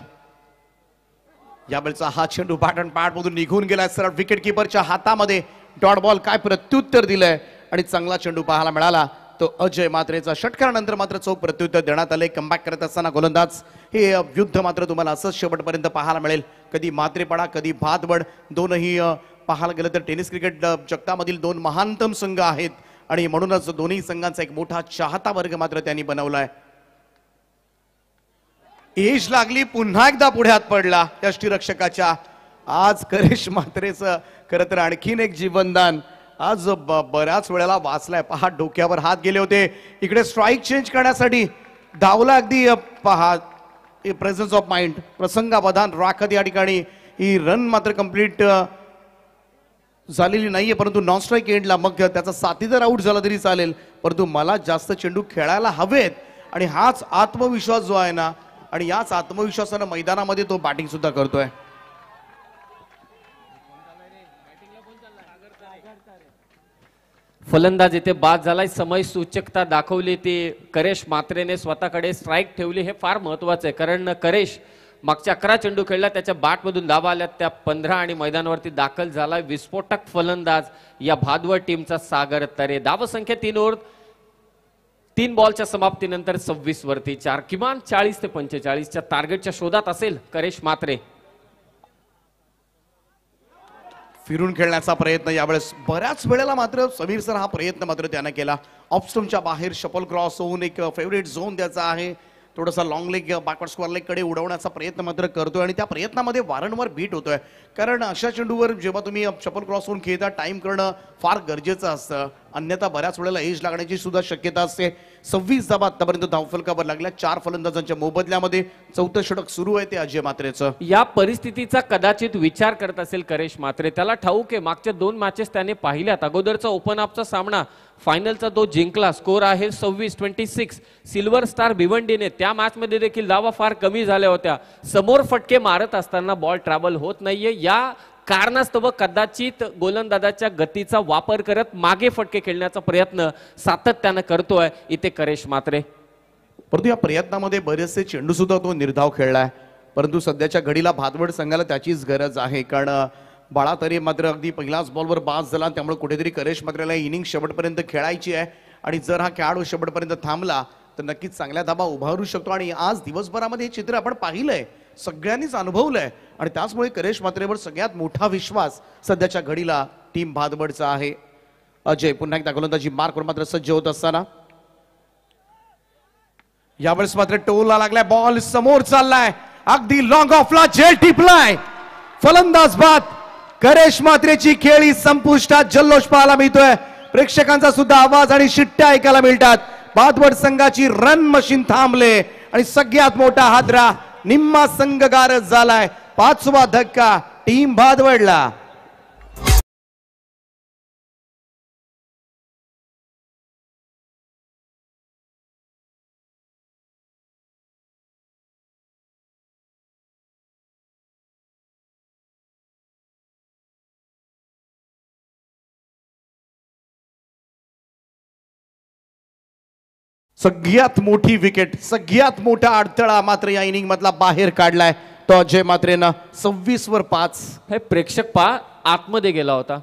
यावेळचा हा चेंडू पॅटर्न पॅड मधून निघून गेलाय सरळ विकेट किपरच्या हातामध्ये. डॉट बॉल काय प्रत्युत्तर दिलंय आणि चांगला चेंडू पाहायला मिळाला तो अजय मात्रेचा. षटकारानंतर मात्र चोख प्रत्युत्तर देण्यात आले. कमबॅक करत असताना गोलंदाज हे युद्ध मात्र तुम्हाला असंच शेवटपर्यंत पाहायला मिळेल. कधी मात्रेपडा कधी भातबड दोनही पाहायला गेलं तर टेनिस क्रिकेट जगतामधील 2 महानतम संघ आहेत आणि म्हणूनच दोन्ही संघांचा एक मोठा चाहता वर्ग मात्र त्यांनी बनवलाय. एज लागली, पुन्हा एकदा पुढे हात पडला यष्टीरक्षकाच्या. आज करेश मात्रेचं खरं तर आणखीन एक जीवनदान आज बऱ्याच वेळेला वाचलाय. पहा डोक्यावर हात गेले होते. इकडे स्ट्राईक चेंज करण्यासाठी धावला अगदी. पहा प्रेझन्स ऑफ माइंड, प्रसंगावधान राखत या ठिकाणी ही रन मात्र कंप्लीट झालेली नाहीये, परंतु नॉन स्ट्राईक एंडला मग त्याचा साथीदार आउट झाला तरी चालेल, परंतु मला जास्त चेंडू खेळायला हवेत. आणि हाच आत्मविश्वास जो आहे ना, आणि याच आत्मविश्वासानं मैदानामध्ये तो बॅटिंग सुद्धा करतोय. फलंदाज इथे बाद झालाय. समय सूचकता दाखवली ती करेश मात्रेने स्वतःकडे. स्ट्राईक ठेवली हे फार महत्वाचं आहे, कारण करेश मागच्या 11 चेंडू खेळला, त्याच्या बॅटमधून धावा आल्या त्या 15 आणि मैदानावरती दाखल झाला विस्फोटक फलंदाज या भादवड टीमचा सागर तरे. धावसंख्या 3 ओव्हर 3 बॉलच्या समाप्तीनंतर 26 वरती 4. किमान 40 ते 45च्या टार्गेटच्या शोधात असेल करेश मात्रे. फिरून खेळण्याचा प्रयत्न यावेळेस बऱ्याच वेळेला मात्र समीर सर हा प्रयत्न मात्र त्यानं केला. ऑफस्टमच्या बाहेर शपल क्रॉस होऊन एक फेवरेट झोन त्याचा आहे. थोडासा long leg backward square leg कडे उडवण्याचा प्रयत्न मात्र करतोय आणि त्या प्रयत्नामध्ये वारंवार बीट होतोय. कारण अशा चेंडूवर जेव्हा तुम्ही शपल क्रॉस होऊन खेळता टाइम करणं फार गरजेचं असतं, अन्यथा बऱ्याच वेळेला एज लागण्याची सुद्धा शक्यता असते. 26 धावा आतापर्यंत धावफलकावर लागल्या 4 फलंदाजांच्या मोबदल्यामध्ये. 4थं षटक सुरू आहे ते अजय मात्रेचं. या परिस्थितीचा कदाचित विचार करत असेल करेश मात्रे. त्याला ठाऊक आहे मागच्या 2 मॅचेस त्याने पाहिल्यात. अगोदरचा ओपन अपचा सामना फायनलचा तो जिंकला. स्कोर आहे 26-26. सिल्वर स्टार भिवंडीने त्या मॅच मध्ये देखील धावा फार कमी झाल्या होत्या. समोर फटके मारत असताना बॉल ट्रॅव्हल होत नाहीये. या कारणास्तव कदाचित गोलंदाजाच्या गतीचा वापर करत मागे फटके खेळण्याचा प्रयत्न सातत्यानं करतोय इथे करेश मात्रे. परंतु या प्रयत्नामध्ये बरेचसे चेंडू सुद्धा तो निर्धाव खेळलाय, परंतु सध्याच्या घडीला भातवड संघाला त्याचीच गरज आहे. कारण बाळा तरी मात्र अगदी पहिल्याच बॉलवर बाद झाला, त्यामुळे कुठेतरी करेश मात्रेला इनिंग शेवटपर्यंत खेळायची आहे. आणि जर हा खेळाडू शेवटपर्यंत थांबला तर नक्कीच चांगल्या धाबा उभारू शकतो. आणि आज दिवसभरामध्ये हे चित्र आपण पाहिलंय, सगळ्यांनीच अनुभवलंय आणि त्याचमुळे करेश मात्रेवर सगळ्यात मोठा विश्वास सध्याच्या घडीला टीम भातबडचा आहे. अजय पुन्हा एकदा गोलंदाजी मार्कवर मात्र सज्ज होत असताना यावेळेस मात्र टोलला लागलाय. बॉल समोर चाललाय, अगदी लॉंग ऑफला झेल टिपलाय. फलंदाज बाद. करेश मात्रेची खेळी संपुष्टात. जल्लोष पाहायला मिळतोय, प्रेक्षकांचा सुद्धा आवाज आणि शिट्ट्या ऐकायला मिळतात. भातवड संघाची रन मशीन थांबले आणि सगळ्यात मोठा हादरा निम्मा संघ गारज झालाय. 5वा धक्का टीम भातवडला. सगळ्यात मोठी विकेट, सगळ्यात मोठा अडथळा मात्र या इनिंग मधला बाहेर काढलाय तो अजय मात्रेनं 26/5. हे प्रेक्षक पहा आतमध्ये गेला होता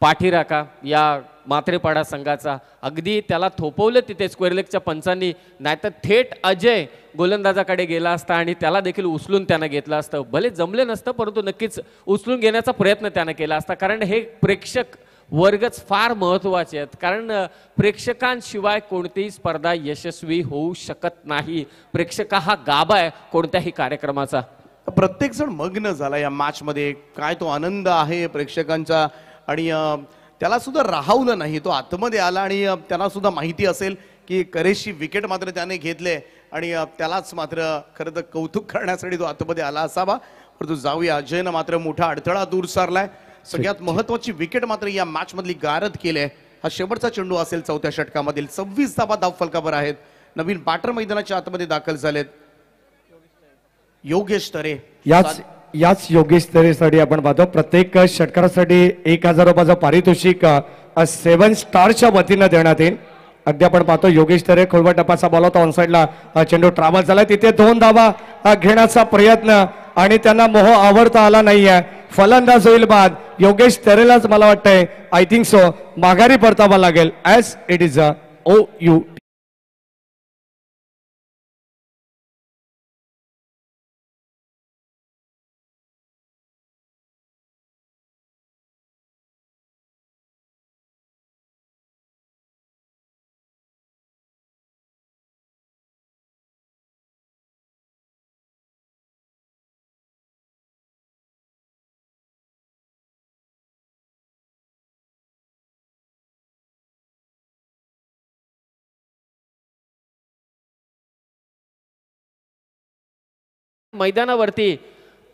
पाठीराखा या मात्रेपाडा संघाचा, अगदी त्याला थोपवलं तिथे स्क्वेअर लेगच्या पंचांनी, नाहीतर थेट अजय गोलंदाजाकडे गेला असता आणि त्याला देखील उचलून त्यानं घेतलं असतं. भले जमले नसतं परंतु नक्कीच उचलून घेण्याचा प्रयत्न त्यानं केला असता, कारण हे प्रेक्षक वर्गच फार महत्त्वाचे आहेत. कारण प्रेक्षकांशिवाय कोणतीही स्पर्धा यशस्वी होऊ शकत नाही. प्रेक्षक हा गाभा आहे कोणत्याही कार्यक्रमाचा. प्रत्येक जण मग्न झाला या मॅच मध्ये, काय तो आनंद आहे प्रेक्षकांचा. आणि त्याला सुद्धा राहवलं नाही, तो आतमध्ये आला आणि त्यांना सुद्धा माहिती असेल की करेशी विकेट मात्र त्याने घेतले आणि त्यालाच मात्र खरं तर कौतुक करण्यासाठी तो आतमध्ये आला असावा. परंतु जाऊया, अजयनं मात्र मोठा अडथळा दूर सारलाय. सगळ्यात महत्वाची विकेट मात्र या मॅच मधली गारद केले. हा शेवटचा चेंडू असेल चौथ्या षटकामधील. 26 धावा धावफलकावर आहेत. नवीन बॅटर मैदानाच्या आतमध्ये दाखल झालेत योगेश तरे. याच योगेश तरेसाठी आपण पाहतो प्रत्येक षटकारासाठी 1000 रुपयाचं पारितोषिक 7 स्टारच्या वतीनं देण्यात येईल. अगदी आपण पाहतो योगेश तरे खोलवा टप्पाचा बॉल होता, ऑनसाइडला चेंडू ट्रॅव्हल झाला, तिथे 2 धावा घेण्याचा प्रयत्न आणि त्यांना मोह आवडता आला नाहीये. फलंदाज होईल बाद योगेश तरेलाच मला वाटतंय आय थिंक सो माघारी परतावा लागेल ऍज इट इज OU. मैदानावरती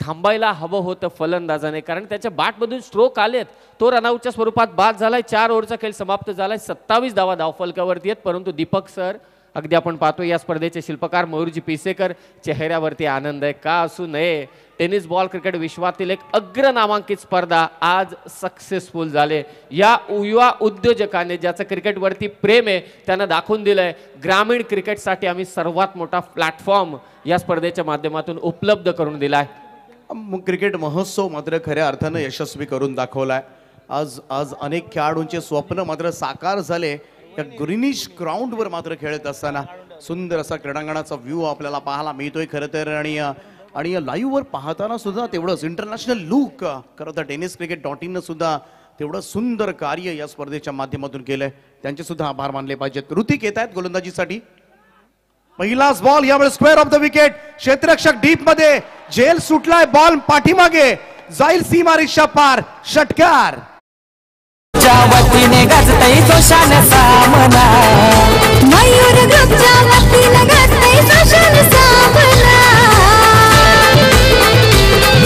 थांबायला हवं होतं फलंदाजाने, कारण त्याच्या बॅटमधून स्ट्रोक आलेत. तो रनआउटच्या स्वरूपात बाद झालाय. 4 ओव्हरचा खेळ समाप्त झालाय. 27 धावा धावफलकावरती आहेत. परंतु दीपक सर, अगदी आपण पाहतो या स्पर्धेचे शिल्पकार मयूरजी पिसेकर, चेहऱ्यावरती आनंद आहे. का असू नये, टेनिस बॉल क्रिकेट विश्वातील एक अग्र नामांकित स्पर्धा आज सक्सेसफुल झाले. या युवा उद्योजकाने ज्याचं क्रिकेटवरती प्रेम आहे त्यानं दाखवून दिलंय ग्रामीण क्रिकेटसाठी आम्ही सर्वात मोठा प्लॅटफॉर्म या स्पर्धेच्या माध्यमातून उपलब्ध करून दिलाय. क्रिकेट महोत्सव मात्र खऱ्या अर्थानं यशस्वी करून दाखवलाय. आज अनेक खेळाडूंचे स्वप्न मात्र साकार झाले. या ग्रीनिश ग्राउंडवर मात्र खेळत असताना सुंदर असा क्रीडांगणाचा व्ह्यू आपल्याला पाहायला मिळतोय खरं तर. आणि लाईव्ह वर पाहताना सुद्धा तेवढंच इंटरनॅशनल लुक. खरं तर टेनिस क्रिकेट .in सुद्धा तेवढं सुंदर कार्य या स्पर्धेच्या माध्यमातून केलंय. त्यांचे सुद्धा आभार मानले पाहिजेत. ऋतिक येत आहेत गोलंदाजीसाठी. पहिलाच बॉल यावेळेस स्क्वेअर ऑफ द विकेट. क्षेत्ररक्षक डीप मध्ये, झेल सुटलाय, बॉल पाठीमागे जाईल सीमारेषा पार. षटकार वतीने गाजतय जोशान सामना, मयूर ग्रुपच्या वतीने गाजतय जोशान सामना.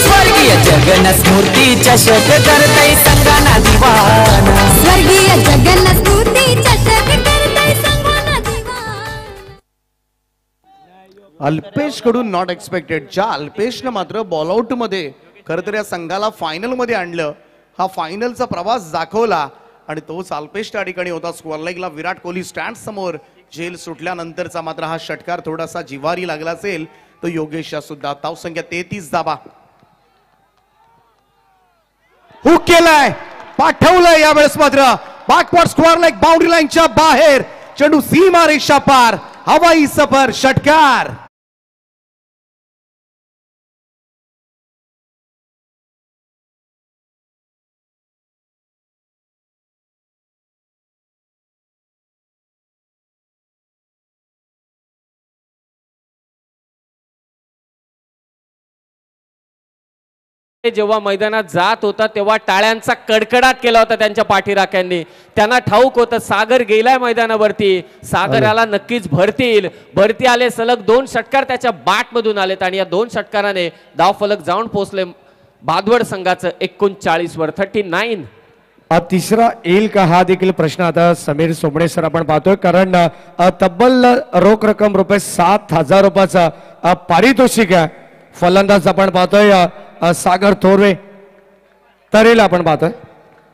स्वर्गीय जगन्नाथ स्मृती चषक करतय संगाना दिवाना, स्वर्गीय जगन्नाथ स्मृती चषक करतय संगाना दिवाना. अल्पेश कडून नॉट एक्सपेक्टेड. ज्या अल्पेशनं मात्र बॉल आउट मध्ये खरं तर या संघाला फायनल मध्ये आणलं, हा फायनलचा प्रवास दाखवला आणि तोच अल्पेश त्या ठिकाणी होता. स्क्वेअर लेगला विराट कोहली स्टँड समोर. झेल सुटल्यानंतरचा मात्र हा षटकार थोडासा जिवारी लागला असेल तो योगेशचा सुद्धा. धाव संख्या 33 धावा. हुक केलाय, पाठवलंय यावेळेस मात्र बॅकवर्ड स्क्वेअर लेग बाउंड्री लाईनच्या बाहेर. चेंडू सीमारेषा पार. हवाई सफर. षटकार. जेव्हा मैदानात जात होता तेव्हा टाळ्यांचा कडकडाट केला होता त्यांच्या पाठीराख्यांनी. त्यांना ठाऊक होतं सागर गेलाय मैदानावरती, सागराला नक्कीच भरती आले. सलग 2 षटकार त्याच्या बॅट मधून आलेत आणि या 2 षटकाराने धावफलक जाऊन पोहोचले भादवड संघाचं 39 वर 39. तिसरा येईल का हा देखील प्रश्न आता समीर सोमणे सर आपण पाहतोय, कारण तब्बल रोख रक्कम ₹7,000 रुपयाचा पारितोषिक आहे. फलंदाज आपण पाहतोय सागर थोरवे. तरेला आपण पाहतोय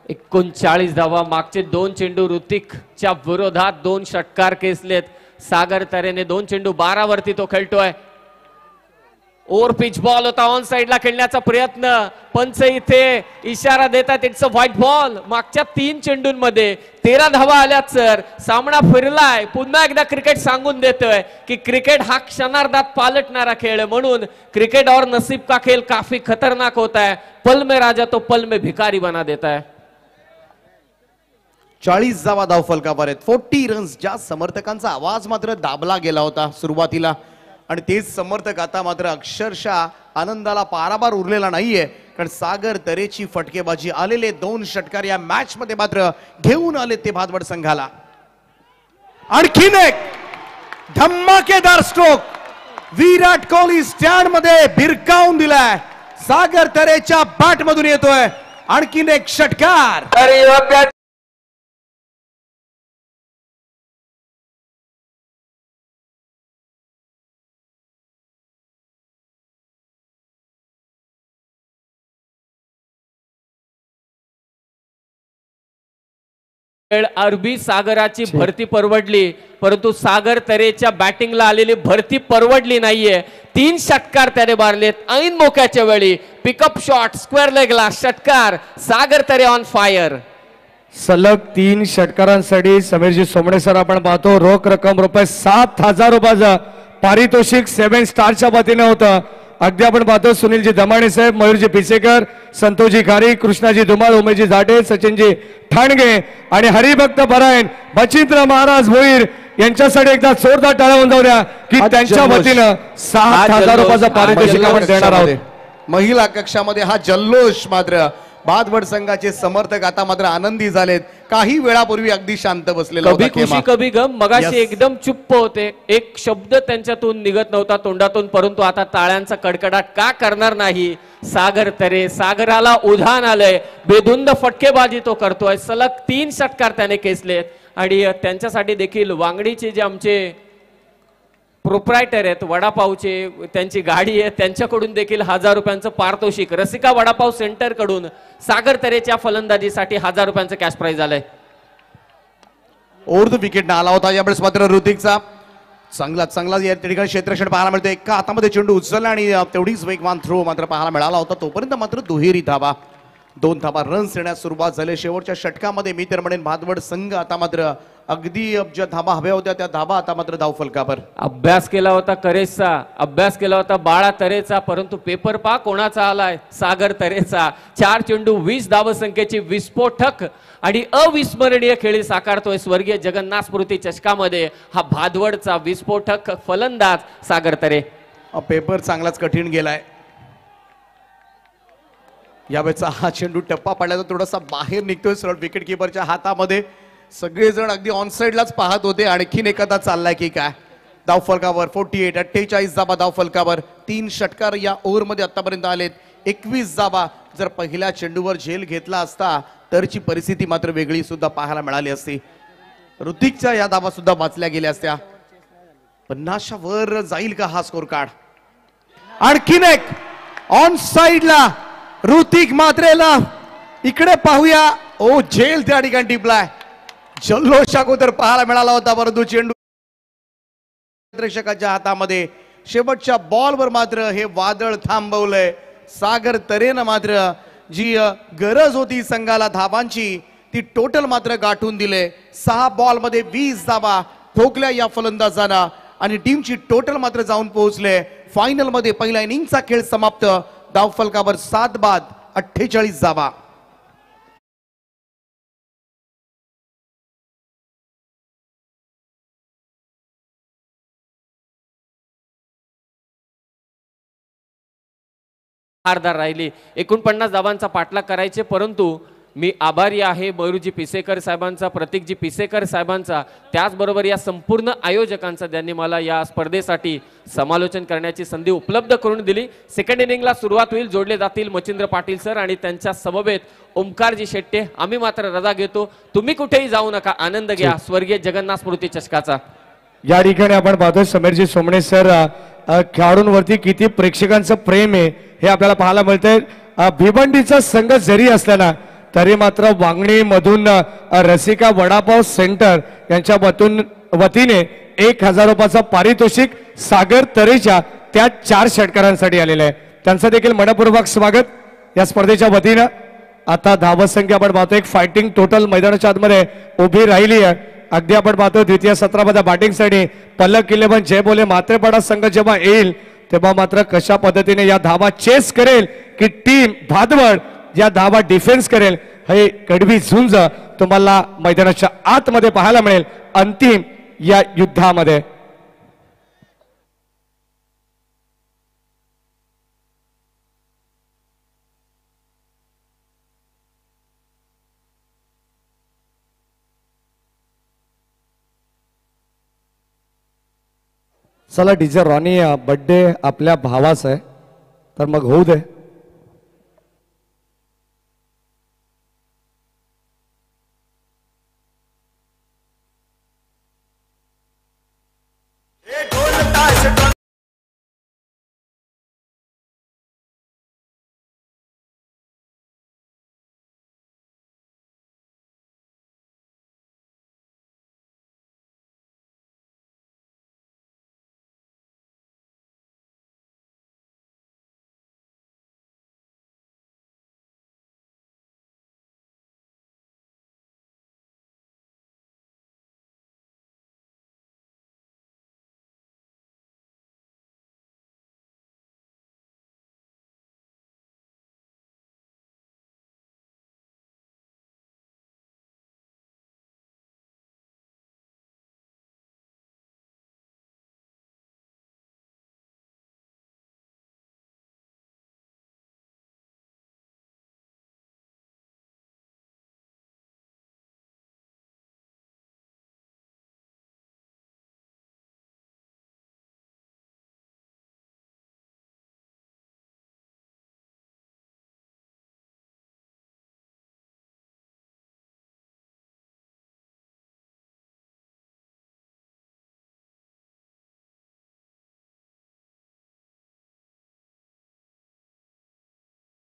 39 धावा. मागचे 2 चेंडू ऋतिकच्या विरोधात 2 षटकार केसलेत. सागर तरेने 2 चेंडू 12 वरती तो खेळतोय. ओव्हर पिच बॉल होता, ऑन साइडला खेळण्याचा प्रयत्न. पंच इथे इशारा देतात इट्स अ व्हाईट बॉल. मागच्या 3 चेंडूंमध्ये 13 धावा आल्यात सर. सामना फिरलाय. पुन्हा एकदा क्रिकेट सांगून देतोय की क्रिकेट हा क्षणार्धात पालटणारा खेळ आहे, म्हणून क्रिकेट और नसीब का खेल काफी खतरनाक होता है. पल में राजा तो पल में भिकारी बना देता है. 40 धावा धाव फलकावर आहेत. 40 रन्स. ज्या समर्थकांचा आवाज मात्र दाबला गेला होता सुरुवातीला, आणि तेच समर्थक आता मात्र अक्षरशः आनंदाला पाराबार उरलेला नाहीये, कारण सागर तरेची फटकेबाजी आलेले 2 षटकार या मॅच मध्ये मात्र घेऊन आले ते भादवड संघाला. आणखीन एक धमाकेदार स्ट्रोक विराट कोहली स्टँड मध्ये भिरकावून दिलाय. सागर तरेच्या बॅट मधून येतोय आणखीन एक षटकार. अरबी सागराची भरती परवडली, परंतु सागर तरेच्या बॅटिंगला आलेली भरती परवडली नाहीये. 3 षटकार त्याने मारलेत ऐन मोक्याच्या वेळी. पिकअप शॉट स्क्वेअर लेगला षटकार. सागर तरे ऑन फायर. सलग 3 षटकारांसाठी समीरजी सोमणे सर आपण पाहतो रोख रक्कम रुपये 7,000 रुपयाचं पारितोषिक 7 स्टारच्या वतीने होतं. अगदी आपण पाहतो सुनीलजी धमाणे साहेब, मयूरजी पिसेकर, संतोषजी खारी, कृष्णाजी धुमाळ, उमेशजी जाटे, सचिनजी ठाणगे आणि हरिभक्त परायण बचिंद्र महाराज भोईर यांच्यासाठी एकदा जोरदार टाळ्या वाजवून जाऊ द्या की त्यांच्या वतीनं 7,000 रुपयाचं पारितोषिक आपण देणार आहोत. महिला कक्षामध्ये हा जल्लोष मात्र भादवड संघाचे समर्थक आता मात्र आनंदी झालेत. काही वेळापूर्वी अगदी शांत बसलेला कभी खुशी कभी गम. मगाशी एकदम चुप्प होते, एक शब्द त्यांच्यातून निघत नव्हता तोंडातून, परंतु आता टाळ्यांचा कडकडाट का करणार नाही. सागर तरे, सागराला उधाण आलंय. बेधुंद फटकेबाजी तो करतोय. सलग 3 षटकार त्याने केसलेत आणि त्यांच्यासाठी देखील वांगडीचे जे आमचे प्रोप्रायटर आहेत वडापावचे, त्यांची गाडी आहे, त्यांच्याकडून देखील 1000 रुपयांचं पारितोषिक. रसिका वडापाव सेंटर कडून सागर तरेच्या फलंदाजीसाठी 1000 रुपयांचं कॅश प्राइज आलंय. ओव्हर द विकेट आला होता यावेळेस मात्र ऋतिकचा चांगला या ठिकाणी क्षेत्ररक्षण पाहायला मिळतो. एका हातामध्ये चेंडू उचलला आणि तेवढीच वेगवान थ्रो मात्र पाहायला मिळाला होता. तोपर्यंत मात्र दुहेरी धावा, 2 धावा रन्स येण्यास सुरुवात झाली. शेवटच्या षटकामध्ये मी तर म्हणेन भादवड संघ आता मात्र अगदी ज्या धाबा हव्या होत्या त्या धाबा आता मात्र धाव फलकावर. अभ्यास केला होता करेचा, अभ्यास केला होता बाळा तरेचा, परंतु पेपर पा कोणाचा आलाय. सागर तरेचा. 4 चेंडू 20 धावसंख्येची विस्फोटक आणि अविस्मरणीय खेळी साकारतोय स्वर्गीय जगन्नाथ स्मृती चषकामध्ये हा भादवडचा विस्फोटक फलंदाज सागर तरे. पेपर चांगलाच कठीण गेलाय. यावेळेचा हा चेंडू टप्पा पडल्याचा थोडासा बाहेर निघतोय सरळ विकेट किपरच्या हातामध्ये. सगळेजण अगदी ऑन साइडलाच पाहत होते आणखीन एखादा चाललाय की काय. धाव फलकावर 48 धावा धाव फलकावर. 3 षटकार या ओव्हर मध्ये आतापर्यंत आलेत. 21 धावा. जर पहिल्या चेंडूवर झेल घेतला असता तरची परिस्थिती मात्र वेगळी सुद्धा पाहायला मिळाली असती. ऋतिकच्या या धावा सुद्धा वाचल्या गेल्या असत्या. 50च्या वर जाईल का हा स्कोर कार्ड. आणखीन एक ऑन साइडला ऋतिक मात्रेला. इकडे पाहूया. ओ झेल त्या ठिकाणी टिपलाय. जल्लोष अगोदर पाहायला मिळाला होता, परंतु चेंडू प्रेक्षकाच्या हातामध्ये. शेवटच्या बॉलवर मात्र हे वादळ थांबवलंय. सागर तरेनं मात्र जी गरज होती संघाला धावांची ती टोटल मात्र गाठून दिले. 6 बॉलमध्ये 20 धावा ठोकल्या या फलंदाजांना आणि टीमची टोटल मात्र जाऊन पोहोचले. फायनल मध्ये पहिल्या इनिंगचा खेळ समाप्त. धाव फलकावर 7 बाद 48 धावा. हारदार राहिली. 49 धावांचा पाठलाग करायचे, परंतु मी आभारी आहे मयूरजी पिसेकर साहेबांचा, प्रतीकजी पिसेकर साहेबांचा, त्याचबरोबर या संपूर्ण आयोजकांचा, ज्यांनी मला या स्पर्धेसाठी समालोचन करण्याची संधी उपलब्ध करून दिली. सेकंड इनिंगला सुरुवात होईल. जोडले जातील मच्छिंद्र पाटील सर आणि त्यांच्या समवेत ओमकारजी शेट्टे. आम्ही मात्र रजा घेतो. तुम्ही कुठेही जाऊ नका, आनंद घ्या स्वर्गीय जगन्नाथ स्मृती चषकाचा. या ठिकाणी आपण पाहतोय समीरजी सोमणे सर खेळाडूंवरती किती प्रेक्षकांचं प्रेम आहे हे आपल्याला पाहायला मिळतंय. भिवंडीचा संघ जरी असला ना तरी मात्र वांगणी मधून रसिका वडापाव सेंटर यांच्या वतीने 1000 रुपयाचं पारितोषिक सागर तरेच्या त्या 4 षटकारांसाठी आलेलं आहे. त्यांचं देखील मनपूर्वक स्वागत या स्पर्धेच्या वतीनं. आता धावत संख्या आपण पाहतो एक फायटिंग टोटल मैदानाच्या आतमध्ये उभी राहिली आहे. अगदी आपण पाहतो द्वितीय सत्रामध्ये बॅटिंगसाठी पल्लक किल्लेबन जय बोले मात्रेपाडा संघ जेव्हा येईल तेव्हा मात्र कशा पद्धतीने या धावा चेस करेल की टीम भादवड या धावा डिफेन्स करेल हे कडवी झुंज तुम्हाला मैदानाच्या आतमध्ये पाहायला मिळेल अंतिम या युद्धामध्ये. चला डीजे रॉनी बर्थडे आपल्या भावाचा आहे तर मग होऊ दे.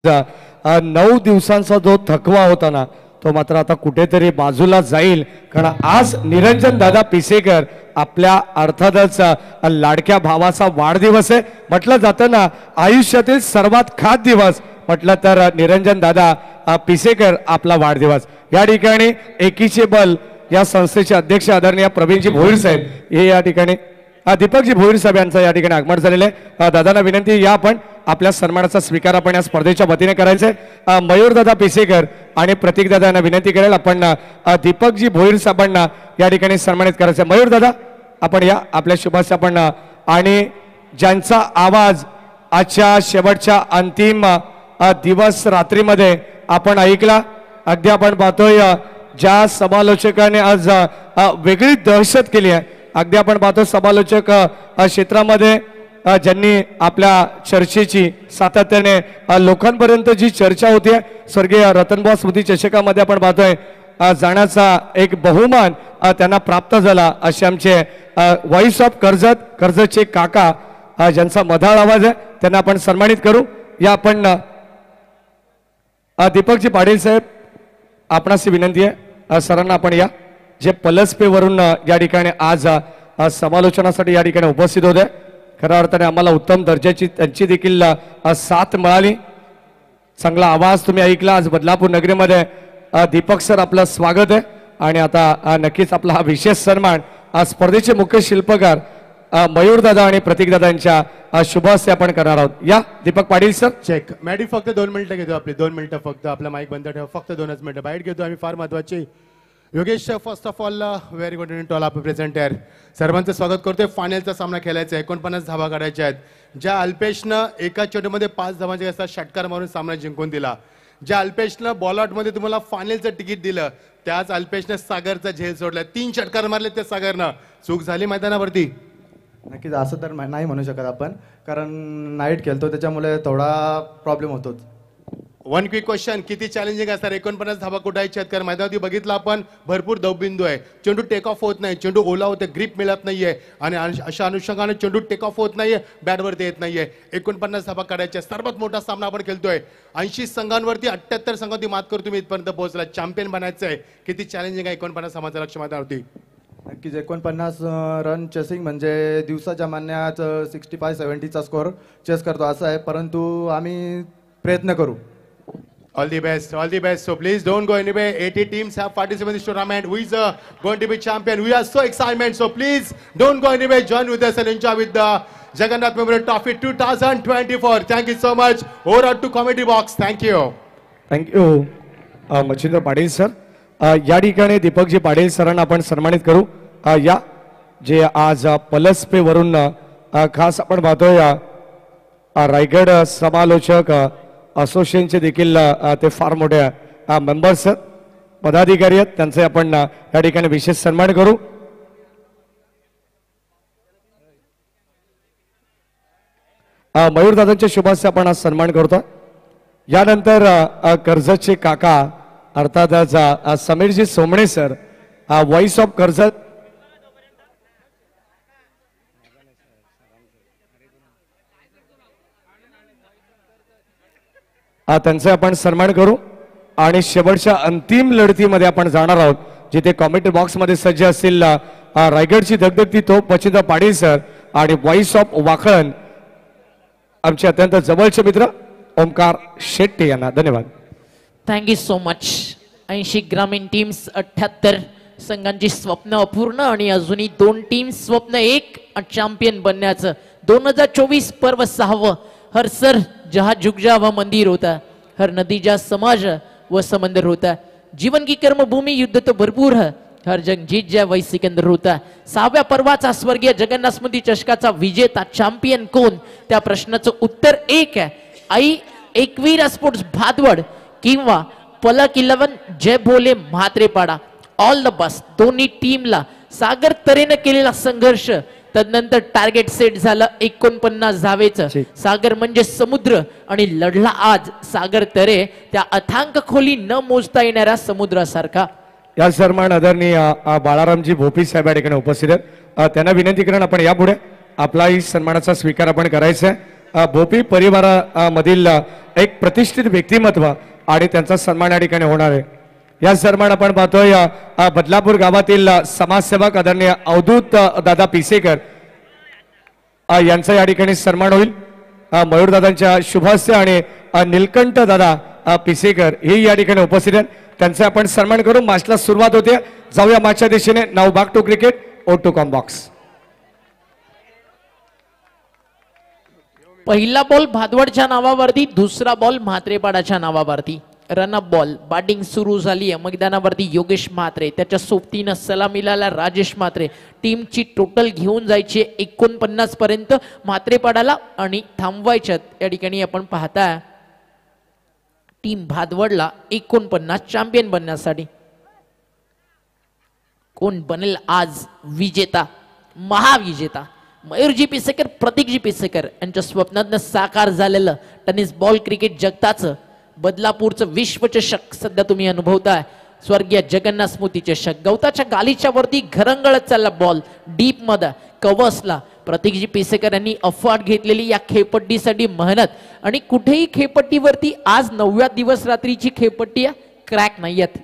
चा 9 दिवसांचा जो थकवा होता ना तो मात्र आता कुठेतरी बाजूला जाईल. कारण आज निरंजन दादा पिसेकर आपल्या अर्थातच लाडक्या भावाचा वाढदिवस आहे. म्हटलं जातं ना आयुष्यातील सर्वात खास दिवस म्हटलं तर निरंजन दादा पिसेकर आपला वाढदिवस. या ठिकाणी एकीचे बल या संस्थेचे अध्यक्ष आदरणीय प्रवीणजी भोईर साहेब हे या ठिकाणी दीपकजी भोईर साहेब यांचं या ठिकाणी आगमन झालेलं आहे. दादांना विनंती या आपण आपल्या सन्मानाचा स्वीकार आपण या स्पर्धेच्या वतीने करायचंय. मयूर दादा पिसेकर आणि प्रतीक दादा यांना विनंती करेल आपण दीपकजी भोईर साहेबांना या ठिकाणी सन्मानित करायचं. मयूर दादा आपण या आपल्या शुभाशय आपण आणि ज्यांचा आवाज आजच्या शेवटच्या अंतिम दिवस रात्रीमध्ये आपण ऐकला. अगदी आपण पाहतोय ज्या समालोचकाने आज वेगळी दहशत केली आहे. अगदी आपण पाहतो समालोचक क्षेत्रामध्ये ज्यांनी आपल्या चर्चेची सातत्याने लोकांपर्यंत जी चर्चा होती स्वर्गीय रतनबुवा स्मृती चषकामध्ये आपण पाहतोय जाण्याचा एक बहुमान त्यांना प्राप्त झाला. असे आमचे व्हॉइस ऑफ कर्जतचे काका ज्यांचा मधाळ आवाज आहे त्यांना आपण सन्मानित करू. या आपण दीपकजी पाटील साहेब आपणास विनंती आहे सरांना आपण या जे पलसपे वरून या ठिकाणी आज समालोचनासाठी या ठिकाणी उपस्थित होते. खऱ्या अर्थाने आम्हाला उत्तम दर्जाची त्यांची देखील साथ मिळाली. चांगला आवाज तुम्ही ऐकला. आज बदलापूर नगरीमध्ये दीपक सर आपलं स्वागत आहे आणि आता नक्कीच आपला हा विशेष सन्मान स्पर्धेचे मुख्य शिल्पकार मयूर दादा आणि प्रतीक दादा यांच्या शुभ हस्ते आपण करणार आहोत. या दीपक पाटील सर चेक मॅडी फक्त 2 मिनिटं घेतो आपली 2 मिनिटं फक्त आपला माईक बंद ठेवा फक्त 2च मिनिटं बाईट घेतो आम्ही फार महत्वाची. Yogesh first of all very good evening to all of presenter सर्वांचं स्वागत करतोय. फायनलचा सामना खेळायचा आहे. 49 धावा काढायच्या आहेत. ज्या अल्पेशनं एका चेंडूमध्ये 5 धावांचे असतात षटकार मारून सामना जिंकून दिला. ज्या अल्पेशनं बॉलआउटमध्ये तुम्हाला फायनलचं तिकीट दिलं त्याच अल्पेशनं सागरचा झेल सोडला. 3 षटकार मारले त्या सागरनं. चूक झाली मैदानावरती. नक्कीच असं तर नाही म्हणू शकत आपण कारण नाईट खेळतो त्याच्यामुळे थोडा प्रॉब्लेम होतोच. वन क्विक क्वेश्चन, किती चॅलेंजिंग असणार 49 धाबा कुठायचे आहेत? कारण मैदानावरती बघितलं आपण भरपूर दवबिंदू आहे, चेंडू टेक ऑफ होत नाही, चेंडू ओला होते, ग्रिप मिळत नाहीये आणि अशा अनुषंगाने चेंडू टेक ऑफ होत नाहीये, बॅटवरती येत नाहीये. 49 धाबा काढायचे, सर्वात मोठा सामना आपण खेळतोय. 80 संघांवरती 78 संघांवरती मात करून तुम्ही इथपर्यंत पोहोचला, चॅम्पियन बनायचं आहे. किती चॅलेंजिंग आहे 49 धाबाचं लक्ष्य मैदानावरती? नक्कीच 49 रन चेसिंग म्हणजे दिवसाच्या मान्यात 65-70चा स्कोअर चेस करतो असं आहे, परंतु आम्ही प्रयत्न करू. All the best, all the best. So please don't go anywhere. 80 teams have participated in this tournament. Who is going to be champion? We are so excited. So please don't go anywhere. Join with us and enjoy with the Jagannath Memorial Trophy 2024. Thank you so much. Over to committee box. Thank you. Thank you Machhindra Patil sir. या ठिकाणी दीपकजी पाटील सरांना आपण सन्मानित करू. या जे आज पलसपे वरून खास आपण पाहतोय रायगड समालोचक असोसिएशनचे देखील ते फार मोठे मेंबर्स पदाधिकारी आहेत, त्यांचे आपण या ठिकाणी विशेष सन्मान करू. मयूरदादांच्या शुभास्ते आपण आज सन्मान करतो. यानंतर कर्जतचे काका अर्थात समीरजी सोमणे सर, व्हॉइस ऑफ कर्जत, त्यांचे आपण सन्मान करू. आणि शेवटच्या अंतिम लढतीमध्ये आपण जाणार आहोत, जिथे कॉमेंट्री बॉक्स मध्ये सज्ज असतील रायगडची धगधगती तोफ मच्छिंद्र पाटील सर आणि व्हॉइस ऑफ वाखळण आमचे अत्यंत जवळचे मित्र ओमकार शेट्टी यांना धन्यवाद. Thank you so much. 80 ग्रामीण टीम्स, 78 संघांची स्वप्न अपूर्ण आणि अजूनही 2 टीम्स स्वप्न, एक चॅम्पियन बनण्याचं. 2024 पर्व 6. हर सर जहाँ झुक जा वह मंदिर होता, हर नदी जा समाज वह समंदर होता, जीवन की कर्मभूमी युद्ध तो भरपूर है, हर जंग जीत जाए वही सिकंदर होता. 6व्या पर्वाचा स्वर्गीय जगन्नाथ स्मृती चषकाचा विजेता चॅम्पियन कोण? त्या प्रश्नाचं उत्तर एक आहे, आई एकवीरा स्पोर्ट्स भादवड किंवा पलक 11 जय भोले म्हात्रेपाडा. ऑल द बेस्ट दोन्ही टीमला. सागर तरेने केलेला संघर्ष, तदनंतर टार्गेट सेट झालं 49 धावेचं. सागर म्हणजे समुद्र आणि लढला आज सागर तरे त्या अथांग खोली न मोजता येणाऱ्या समुद्रासारखा. या सन्मान आदरणीय बाळारामजी भोपी साहेब या ठिकाणी उपस्थित आहेत. त्यांना विनंती करून आपण यापुढे आपलाही सन्मानाचा स्वीकार आपण करायचा आहे. भोपी परिवारामधील एक प्रतिष्ठित व्यक्तिमत्व आणि त्यांचा सन्मान या ठिकाणी होणार आहे. या सन्मान आपण पाहतोय बदलापूर गावातील समाजसेवक आदरणीय अवधूत दादा पिसेकर यांचा या ठिकाणी सन्मान होईल. मयूरदादांच्या शुभास्ते आणि निलकंठ दादा पिसेकर हे या ठिकाणी उपस्थित आहेत. त्यांचा आपण सन्मान करू. मॅचला सुरुवात होते. जाऊया मॅचच्या दिशेने. Now back to cricket. O two com box. पहिला बॉल भादवडच्या नावावरती, दुसरा बॉल म्हात्रेपाडाच्या नावावरती. Run-up ball. बॅटिंग सुरू झाली आहे मैदानावरती. योगेश म्हात्रे, त्याच्या सोबतीनं सलामीला राजेश म्हात्रे. टीमची टोटल घेऊन जायची 49 पर्यंत म्हात्रेपाडाला आणि थांबवायच्यात. या ठिकाणी आपण पाहताय टीम भादवडला 49 चॅम्पियन बनण्यासाठी. कोण बनेल आज विजेता, महाविजेता? मयूरजी पिसेकर, प्रतीकजी पिसेकर यांच्या स्वप्नातनं साकार झालेलं टेनिस बॉल क्रिकेट जगताचं बदलापूरचं विश्वचषक सध्या तुम्ही अनुभवताय. स्वर्गीय जगन्नाथ स्मृती चषक. गवताच्या गालीच्या वरती घरंगळत चालला बॉल डीप मध्ये कवसला. प्रतीकजी पिसेकर यांनी अफवाट घेतलेली या खेळपट्टीसाठी मेहनत, आणि कुठेही खेळपट्टीवरती आज 9व्या दिवस रात्रीची खेळपट्टी क्रॅक नाही आहेत.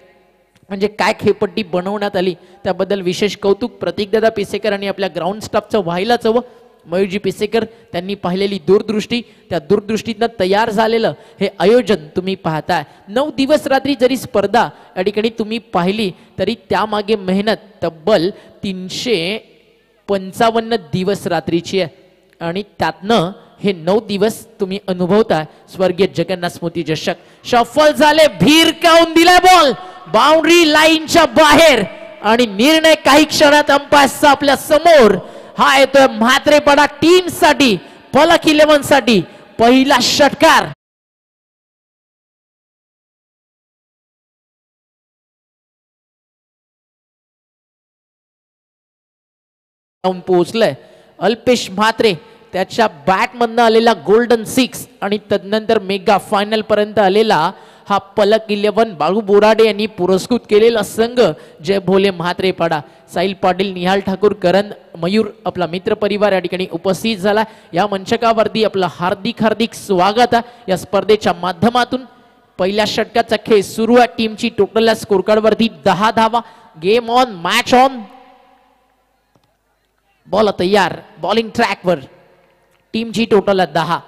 म्हणजे काय खेळपट्टी बनवण्यात आली त्याबद्दल विशेष कौतुक प्रतीकदादा पिसेकर आणि आपल्या ग्राउंड स्टाफचं व्हायलाच हवं. मयूरजी पिसेकर त्यांनी पाहिलेली दूरदृष्टी, त्या दूरदृष्टीतनं तयार झालेलं हे आयोजन तुम्ही पाहताय. 9 दिवस रात्री जरी स्पर्धा या ठिकाणी तुम्ही पाहिली तरी त्यामागे मेहनत तब्बल 355 दिवस रात्रीची आहे. आणि त्यातनं हे 9 दिवस तुम्ही अनुभवताय स्वर्गीय जगन्नाथ स्मृती चषक. शफल झाले, भिरकावून दिलाय बॉल बाउंड्री लाईनच्या बाहेर, आणि निर्णय काही क्षणात अंपायरचा आपल्या समोर. हा येतोय म्हात्रेपाडा टीम साठी, पलक 11 साठी पहिला षटकार. पोहोचलंय अल्पेश म्हात्रे त्याच्या बॅटमधनं आलेला गोल्डन 6 आणि तदनंतर मेगा फायनल पर्यंत आलेला हा पलक 11 बाळू बोराडे यांनी पुरस्कृत केलेला संघ जय भोले म्हात्रेपाडा. साहिल पाटील, निहाल ठाकूर, करण, मयूर आपला मित्र परिवार या ठिकाणी उपस्थित झाला. या मंचकावरती आपलं हार्दिक हार्दिक स्वागत आहे. या स्पर्धेच्या माध्यमातून पहिल्या षटकाचा खेळ सुरू आहे. टीमची टोटल स्कोर कार्ड वरती 10 धावा. Game on, match on. Ball तयार, बॉलिंग ट्रॅकवर. टीमची टोटल 10.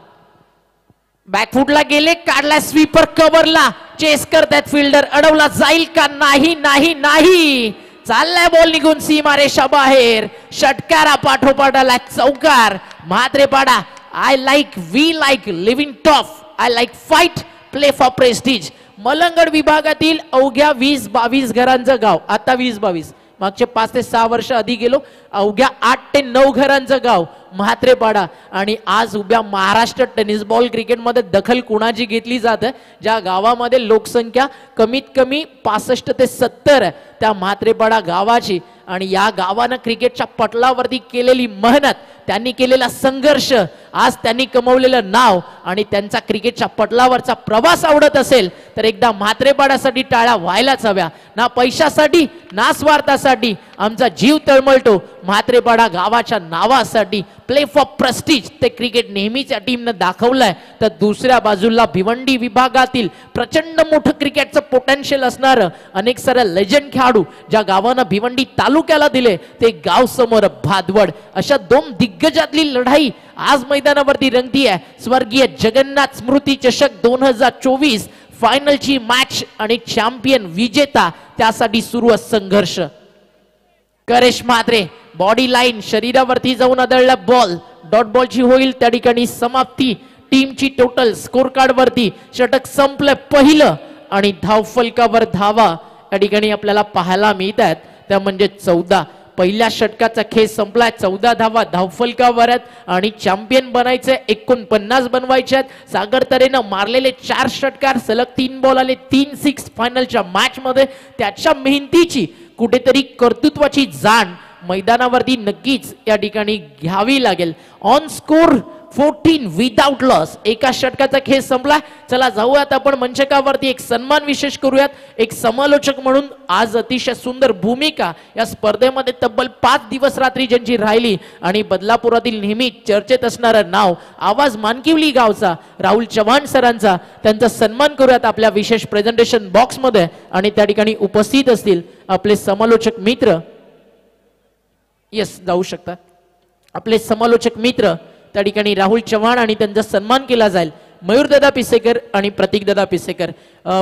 बॅकफुटला गेले, काढला स्वीपर, कव्हरला चेस करतात फिल्डर. अडवला जाईल का? नाही नाही नाही. चाललाय बॉल निघून सीमारेषा बाहेर. षटकारा पाठोपाठ आला चौकार. Mhatrepada, I like, we like living tough, I like fight, play for prestige. Malangad विभागातील अवघ्या 20-22 घरांचं गाव. आता 20-22, मागचे 5 ते 6 वर्ष आधी गेलो, अवघ्या 8 ते 9 घरांचं गाव म्हात्रेपाडा. आणि आज उभ्या महाराष्ट्र टेनिस बॉल क्रिकेटमध्ये दखल कुणाची घेतली जाते? ज्या गावामध्ये लोकसंख्या कमीत कमी 65 ते 70 आहे, त्या म्हात्रेपाडा गावाची. आणि या गावानं क्रिकेटच्या पटलावरती केलेली मेहनत, त्यांनी केलेला संघर्ष, आज त्यांनी कमवलेलं नाव आणि त्यांचा क्रिकेटच्या पटलावरचा प्रवास आवडत असेल तर एकदा म्हात्रेपाड्यासाठी टाळ्या व्हायलाच हव्या. ना पैशासाठी ना स्वार्थासाठी, आमचा जीव तळमळतो म्हात्रेपाडा गावाच्या नावासाठी. प्ले फॉर प्रेस्टिज ते क्रिकेट नेहमीच या टीमनं दाखवलंय. तर दुसऱ्या बाजूला भिवंडी विभागातील प्रचंड मोठं क्रिकेटचं पोटेन्शियल असणारं अनेक साऱ्या लेजंड खेळाडू ज्या गावानं भिवंडी तालुक्याला दिले ते गाव समोर भादवड. अशा 2 दिग्गजातली लढाई आज मैदानावरती रंगती आहे. स्वर्गीय जगन्नाथ स्मृती चषक 2024 फायनलची मॅच आणि चॅम्पियन विजेता त्यासाठी सुरू संघर्ष. करेश म्हात्रे, बॉडी लाईन, शरीरावरती जाऊन आदळला बॉल. डॉट बॉलची होईल त्या ठिकाणी समाप्ती. टीमची टोटल स्कोर कार्ड वरती षटक संपलं पहिलं आणि धावफलकावर धावा या ठिकाणी आपल्याला पाहायला मिळत आहेत, त्या म्हणजे 14. पहिल्या षटकाचा खेळ संपलाय. 14 धावा धावफलकावर आहेत आणि चॅम्पियन बनायचे 49 बनवायचे आहेत. सागर तरेनं मारलेले 4 षटकार, सलग 3 बॉल आले, 3 6 फायनलच्या मॅच मध्ये. त्याच्या मेहनतीची कुठेतरी कर्तृत्वाची जाण मैदानावरती नक्कीच या ठिकाणी घ्यावी लागेल. On score 14 without loss. एका षटकाचा खेळ संपला. चला जाऊयात आपण मंचकावरती एक सन्मान विशेष करूयात. एक समालोचक म्हणून आज अतिशय सुंदर भूमिका या स्पर्धेमध्ये तब्बल 5 दिवस रात्री ज्यांची राहिली आणि बदलापुरातील नेहमी चर्चेत असणारं नाव, आवाज मानकिवली गावचा राहुल चव्हाण सरांचा, त्यांचा सन्मान करूयात आपल्या विशेष प्रेझेंटेशन बॉक्स मध्ये. आणि त्या ठिकाणी उपस्थित असतील आपले समालोचक मित्र. येस, जाऊ शकता. आपले समालोचक मित्र त्या ठिकाणी राहुल चव्हाण आणि त्यांचा सन्मान केला जाईल. मयूरदादा पिसेकर आणि प्रतीकदादा पिसेकर.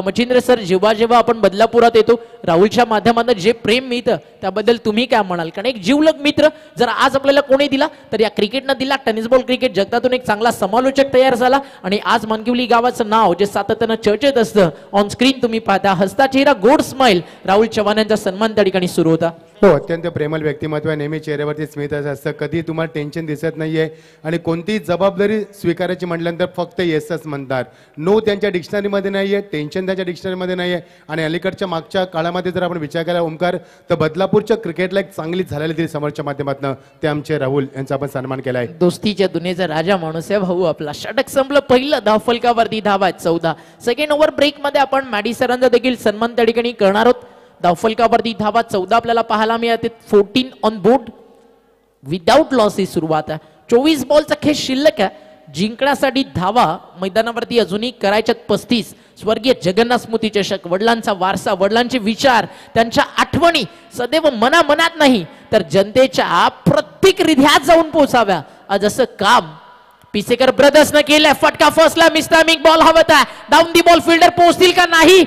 मच्छिंद्र सर, जेव्हा जेव्हा आपण बदलापुरात येतो राहुलच्या माध्यमातून जे प्रेम मिळतं त्याबद्दल तुम्ही काय म्हणाल? कारण एक जीवलग मित्र जर आज आपल्याला कोणी दिला तर या क्रिकेटनं दिला. टेनिस बॉल क्रिकेट जगतातून एक चांगला समालोचक तयार झाला आणि आज मानकिवली गावाचं नाव जे सातत्यानं चर्चेत असतं, ऑन स्क्रीन तुम्ही पाहता हसता चेहरा, गोड स्माइल, राहुल चव्हाण यांचा सन्मान त्या ठिकाणी सुरू होता. हो, अत्यंत प्रेमळ व्यक्तिमत्व आहे. नेहमी चेहऱ्यावरती स्मितच असतं. कधी तुम्हाला टेन्शन दिसत नाहीये आणि कोणतीही जबाबदारी स्वीकारायची म्हटल्यानंतर फक्त येसच म्हणतात. नो त्यांच्या डिक्शनरीमध्ये नाहीये, टेन्शन त्यांच्या डिक्शनरीमध्ये नाहीये. आणि अलीकडच्या मागच्या काळामध्ये जर आपण विचार केला ओमकार, तर बदलापूरच्या क्रिकेटला एक चांगली झालेली तरी समोरच्या माध्यमातून ते आमचे राहुल यांचा आपण सन्मान केला आहे. दोस्तीच्या दुनियेचा राजा माणूस आहे भाऊ आपला. षटक संपलं पहिलं, धावफलकावरती धावा 14. सेकंड ओव्हर ब्रेक मध्ये आपण मॅडी सरांचा देखील सन्मान त्या ठिकाणी करणार आहोत. धावफलकावरती धावा 14 आपल्याला पाहायला मिळते. 14 ऑन बोर्ड विदाउट लॉस ही सुरुवात आहे. 24 बॉलचा खेळ शिल्लक आहे. जिंकण्यासाठी धावा मैदानावरती अजूनही करायच्यात 35. स्वर्गीय जगन्नाथ स्मृती चषक, वडिलांचा वारसा, वडिलांचे विचार, त्यांच्या आठवणी सदैव मनामनात नाही तर जनतेच्या प्रत्येक हृदयात जाऊन पोहोचाव्या, आज असं काम पिसेकर ब्रदर्सनं केलंय. फटका फसला, मिस्टामिक बॉल हवत आहे. डाऊन दी बॉल, फिल्डर पोहोचतील का नाही?